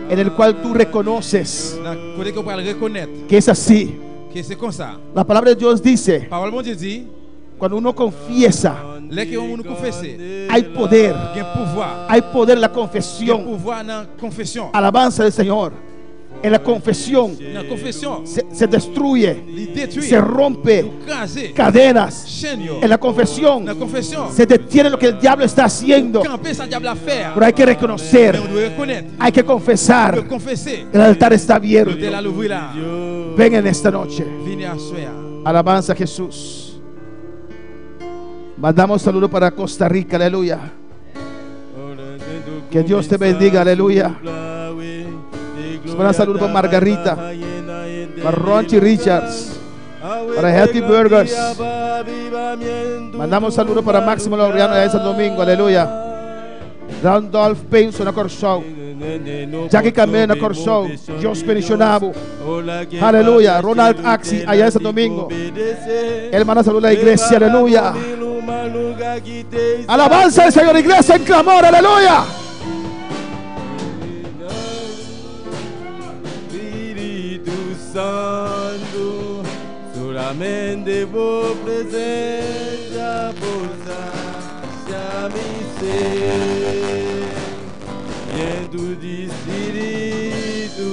A: en el cual tú reconoces
B: Dans le côté qu'on peut reconnaître
A: que es así.
B: que c'est comme ça.
A: La palabra de Dios dice,
B: Parole bon Dieu dit,
A: cuando uno confiesa,
B: les qui ont nous confesser,
A: hay poder.
B: il y a pouvoir.
A: Hay poder en la
B: Il y a
A: confesión.
B: pouvoir dans la confession.
A: Alabanza del Señor. En la confesión
B: Dans la confession,
A: se destruye,
B: il détruit,
A: se rompe
B: craser,
A: cadenas.
B: chaîne.
A: En la confesión
B: Dans la confession,
A: se detiene lo que el diablo está haciendo.
B: camper ça diable à faire.
A: Pero hay que
B: Mais
A: reconocer,
B: on doit reconnaître,
A: hay que
B: on doit
A: confesar.
B: confesser.
A: El altar está abierto.
B: L'hôtel à l'ouvrir là.
A: Ven en esta noche.
B: Vini à soir.
A: Alabanza a Jesús. Mandamos saludo para Costa Rica, aleluya. Que Dios te bendiga, aleluya. Un saludo para Margarita, para Ronchi Richards, para Healthy Burgers. Mandamos saludo para Máximo Laureano de San Domingo, aleluya. Randolph Penso na Corsol, Jackie Camena na Corsol, Jos Pensionabo, aleluya. Ronald Axi allá en San Domingo. Él manda saludo a la iglesia, aleluya. Alabanza al Señor, iglesia en clamor, aleluya.
C: Santo, solamente por presencia, por sacia mi ser, y en tu espíritu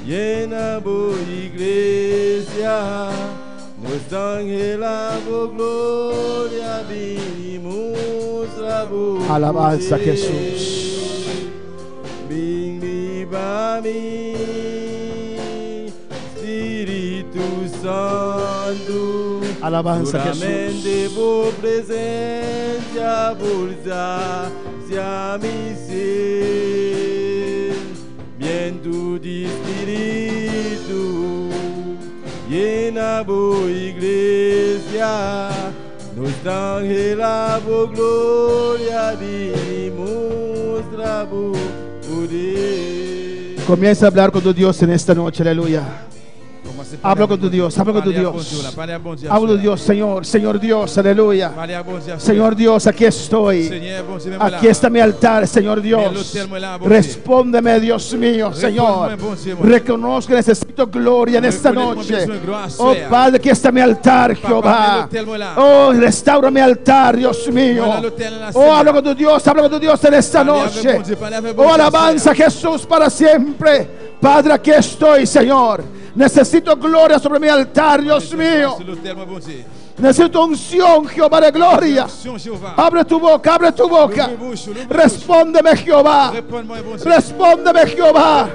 C: llena por iglesia, nuestra ángela por gloria vinimos a vos.
A: Alabanza a Jesús.
C: Ven viva mí, Espíritu Santo.
A: Alabanza a
C: solamente
A: Jesús.
C: por presencia, por sacia mi ser. Bien tu espíritu llena por iglesia, nuestra ángela por gloria vinimos a vos.
A: Comienza a hablar con tu Dios en esta noche, aleluya. Habla con tu Dios, habla con tu Dios. Habla con Dios, Señor, Señor Dios, aleluya. Señor Dios, aquí estoy. Aquí está mi altar, Señor Dios. Respóndeme, Dios mío, Señor. Reconozco que necesito gloria en esta noche. Oh Padre, aquí está mi altar, Jehová. Oh, restaura mi altar, Dios mío. Oh, habla con tu Dios en esta noche. Oh, alabanza a Jesús para siempre. Padre, aquí estoy, Señor. Necesito gloria sobre mi altar, Dios mío. Necesito unción, Jehová de gloria. Abre tu boca, abre tu boca. Respóndeme, Jehová. Respóndeme, Jehová.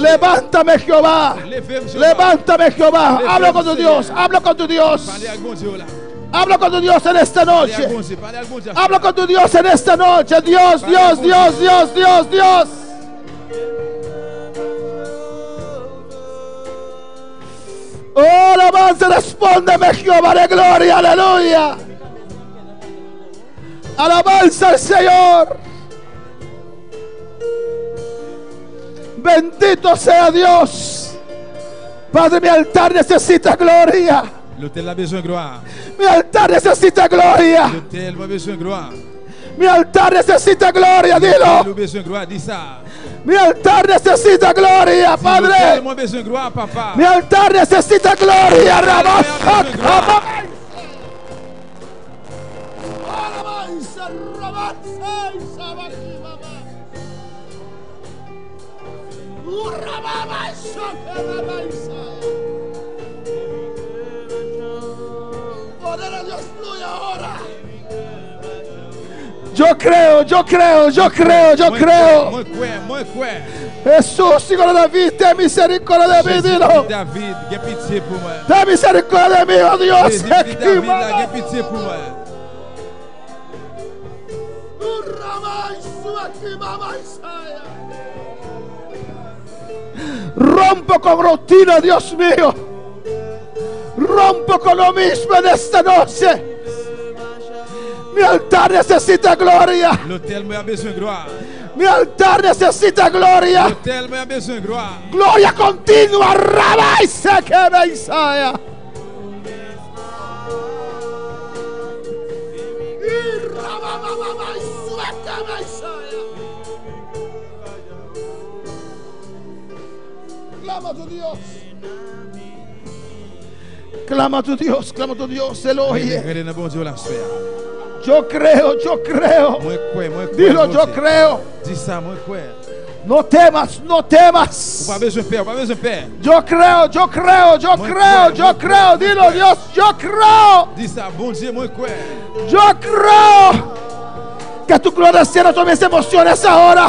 A: Levántame, Jehová. Levántame, Jehová. Habla con tu Dios, habla con tu Dios. Habla con tu Dios en esta noche. Habla con tu Dios en esta noche. Dios, Dios, Dios, Dios, Dios, Dios. Oh, alabanza, respóndeme, Jehová de gloria, aleluya. Alabanza al Señor. Bendito sea Dios. Padre, mi altar necesita gloria.
B: L'autel a besoin de gloire.
A: Mi altar necesita gloria.
B: L'autel a besoin de gloire.
A: Mi altar necesita gloria, dilo.
C: Nous besoin de gloire, dis ça.
A: Mi altar necesita gloria,
C: Nous
A: Padre.
C: tellement besoin de gloire, papa.
A: Mi altar necesita gloria, Yo creo.
C: Moi,
A: Jesús, hijo de David, ten misericordia de mí, dilo.
C: David, get pitié pour moi.
A: Ten misericordia de mí, oh Dios.
C: Jésus, David, get pitié pour moi.
A: Rompo con rutina, Dios mío. Rompo con lo mismo en esta noche. Mi altar necesita gloria.
C: L'autel me a besoin de gloire.
A: Mi altar necesita gloria.
C: L'autel me a besoin de gloire.
A: Gloria continua. Rabaisa que me Isaia. Clama a tu Dios. Clama a tu Dios, clama a tu Dios, Él oye.
C: Regardez bon Dieu la sphère.
A: Yo creo.
C: Moi,
A: Dilo, yo creo.
C: Dis ça, moi, quoi.
A: No temas.
C: Ou pas besoin de faire,
A: Yo creo. Dilo, Dios, yo creo.
C: Dis ça, bon Dieu, moi, quoi.
A: Yo creo que tu gloria descienda sobre mis emociones ahora.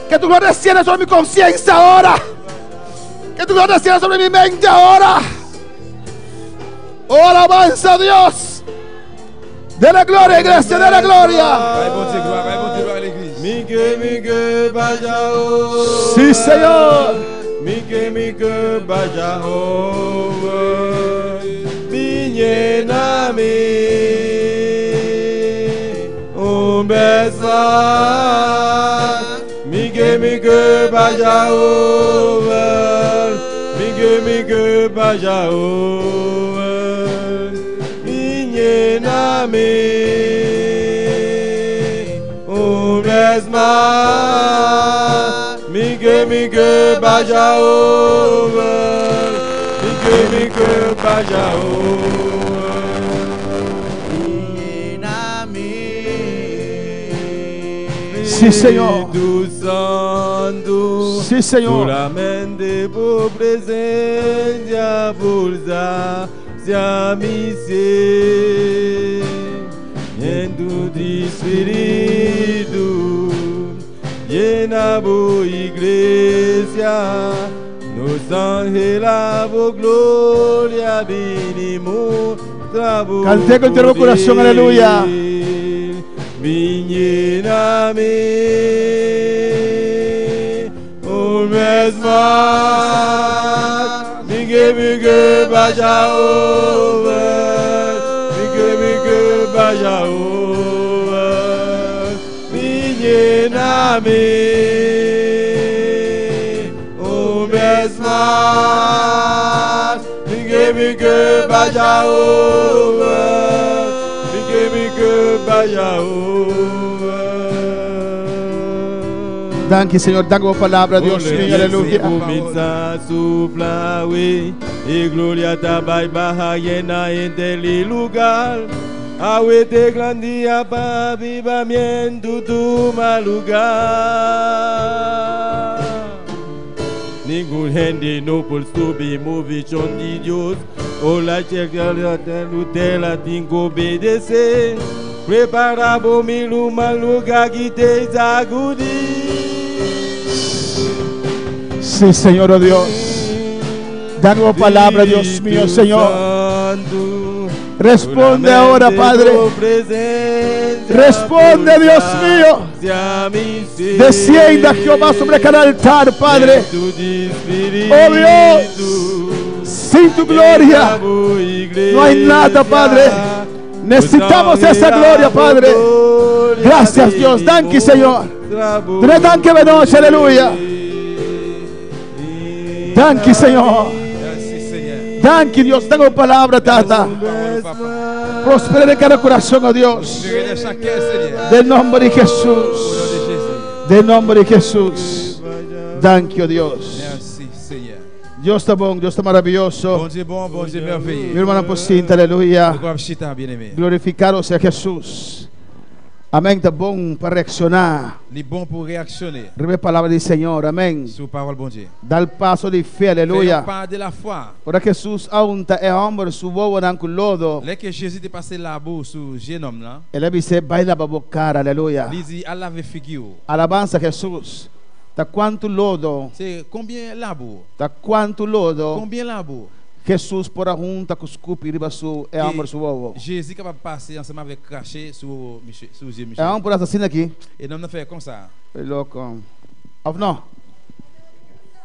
A: Que tu gloria descienda sobre mi conciencia ahora. Que tu gloria descienda sobre mi mente ahora. Oh, alabanza a Dios. Dele gloria, iglesia, dele gloria.
C: Vai, bon Dieu, gloire à l'église.
B: Mike bajao.
A: Sí, Señor.
B: Mike bajao. Minye nami. Umbesa. Mike bajao. Mike bajao. Minye nami. Umbesa. Mike bajao. Mike bajao.
A: Sí, Señor.
B: Santo,
A: Sí, Señor.
B: solamente por presencia pulsa se amice en tu espíritu llena tu iglesia nos ángeles por gloria vinimos
A: Canté con todo el corazón, aleluya.
B: Viñename un mes más, Mike vaya over, Mike vaya over, Viñename un mes más, Mike vaya over, Mike vaya over.
A: Danke, Señor. Danke por palabra, Dios mío. Aleluya.
B: Comienza su flawe y gloria tabai baja llena en el lugar. Awete grandia pa avivamiento tu mal lugar. Ningún gente no puede subir movición de Dios. Ola checa la Nutella tengo obedecer. Prepara por mi mal lugar que te sacudí.
A: Sí, Señor, oh Dios. Danos palabra, Dios mío, Señor. Responde ahora, Padre. Responde, Dios mío. Descienda, Jehová, sobre cada altar, Padre. Oh Dios, sin tu gloria no hay nada, Padre. Necesitamos esa gloria, Padre. Gracias, Dios. Danke, Señor. Danke, noche, aleluya. Danke, Señor. Thank you, Dios. Tengo palabra, tata. Prospera en cada corazón, oh Dios.
C: Libérez chaque cœur, Seigneur.
A: Del nombre de
C: Au nom
A: Jesús.
C: de Jésus.
A: Del nombre de Jesús. Thank you, Dios.
C: Merci, Seigneur.
A: Dios está bon, Dios está maravilloso.
C: Bon Dieu
A: Mi
C: merveilleux.
A: hermana Pocinta, aleluya.
C: Le grand chita, bien-aimé.
A: Glorificado sea Jesús. Amén. Está bom para reaccionar.
C: Il est bon pour réactionner
A: Rebe palabra del Señor. Amén.
C: sur parole bon Dieu.
A: Da el paso de fe,
C: Fais
A: aleluya.
C: part de la foi.
A: Ora Jesús aunta e hombre subo nanku lodo.
C: Dès que Jésus est passé là-bas sur jeune homme là,
A: Ele dice baila babocara, aleluya.
C: il dit à laver figure.
A: Alabanza Jesús. Ta quanto lodo,
C: C'est combien là-bas?
A: ta quanto lodo.
C: Combien là-bas?
A: Jesus por a junta cuscupi riba su e hombre su ovo.
C: Jésus est capable de passer ensemble avec cracher sur Michel, sur Dieu
A: E
C: Michel.
A: hombre por assassino aqui.
C: Et l'homme fait comme ça.
A: Loco. Of no.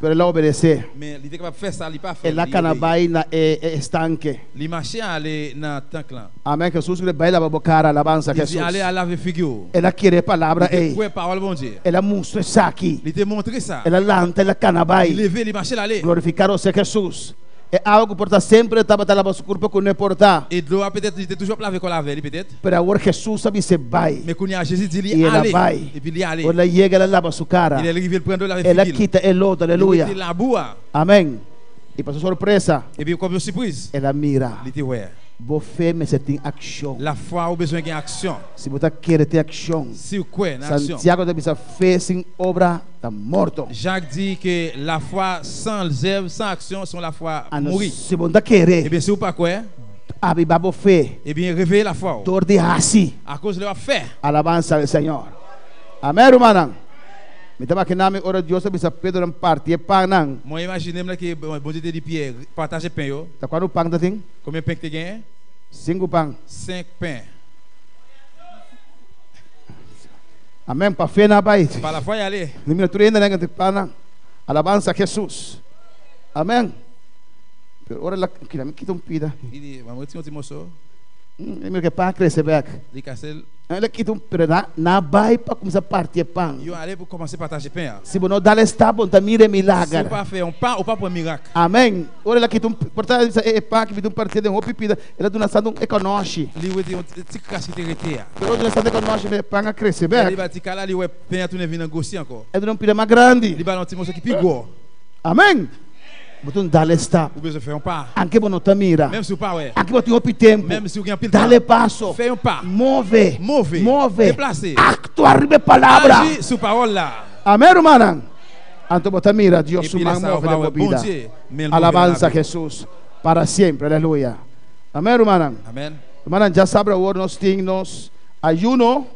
A: Pero ele obedece.
C: Mais il était capable de faire ça, il pas fait.
A: Ela canabai na estanque.
C: Il marchait aller dans le tank là.
A: Amém. Jesus que baila babocara, alabanza
C: Il dit
A: Jesus.
C: aller à laver figure.
A: Ela quiere palavra
C: Il
A: ei.
C: était parole bon Dieu.
A: Ela muestra isso aqui.
C: Il t'a montré ça.
A: Ela lanta, ela
C: Il
A: canabai.
C: levait, il marchait aller.
A: Glorificado sea Jesus. É algo por estar sempre estava a lavar seu corpo com não importar.
C: Et de l'eau peut-être il était toujours lavé comme la veille peut-être.
A: Pero agora Jesus sabe se vai.
C: Mais quand il y a Jésus dit
A: E
C: il
A: ela
C: aller.
A: vai.
C: Et puis il est allé.
A: Quando ela chega, ela lava sua cara.
C: Il est arrivé le prendre la
A: Ela
C: figure.
A: quita el lodo,
C: Il
A: aleluia.
C: était la boue.
A: Amém. E para sua surpresa,
C: Et puis comme une surprise,
A: ela mira.
C: il était ouais.
A: Vou fé, mas você tem ação.
C: La foi a besoin d'une action.
A: Se você quer ter ação,
C: Si vous croyez une action.
A: Santiago deve ser fé sem obra, está morto.
C: Jacques dit que la foi sans œuvre, sans action, sont la foi mourir.
A: Se você
C: Eh
A: querer,
C: bien, si vous pas quoi,
A: avivar a fé,
C: eh bien, réveillez la foi.
A: dor de assim.
C: À cause de la foi.
A: Alabanza al Señor. Amén, hermana. Me estaba que name ora Dios bisa Pedro en parte pan nang.
C: Moi, imaginez que bon Dieu te dit Pierre, partagez pain yo.
A: Ta quando pan da ting?
C: Combien de pain que tu gagnes?
A: 5 pan.
C: 5 pains.
A: Amém. Pa fé na bai.
C: Par la foi, y aller.
A: Ni me tu ainda nang te pan. Alabanza a Jesus. Amém. Pero ora la que me quita pida.
C: Il dit, va me retirer un petit morceau.
A: Me que pan cresce back.
C: Il casse.
A: Ele quita pero na bai pa começar parte pan.
C: Yo aller pour commencer à partager pain.
A: Se você não dá está bom, tá mire
C: Si vous
A: milagre.
C: pas faire un pain ou pas pour un miracle.
A: Amém. Ora ela quita porta é pá que viu parte de um pipida. Ela do nascendo econoshi.
C: Il veut dire un petit casse qui était.
A: Pero hoje nascendo econoshi me panga cresce
C: Il
A: back.
C: va dire là, il ouais pain tourner venir négocier encore.
A: É de um pida mais grande.
C: Il va un petit morceau qui plus gros.
A: Amém. Botun dale está.
C: Vous besoin faire un pas.
A: Anche bono tamira.
C: Même si vous pas ouais.
A: Anche botu hopi tempo.
C: Même si vous gagnez pile.
A: Dale passo.
C: Fais un pas.
A: Move.
C: Move.
A: Move.
C: Déplacer.
A: Acto arriba palavra.
C: Agis sous parole là.
A: Amém, hermana. Anto botamira Dios
C: Et
A: su
C: puis
A: man
C: laisse
A: move
C: avoir
A: de
C: un bon
A: vida.
C: Dieu. Mais le
A: Alabanza a
C: mauvais
A: Jesus para sempre. Aleluia. Amém, hermana.
C: Amen.
A: Hermana, já sabe o nós temos ayuno.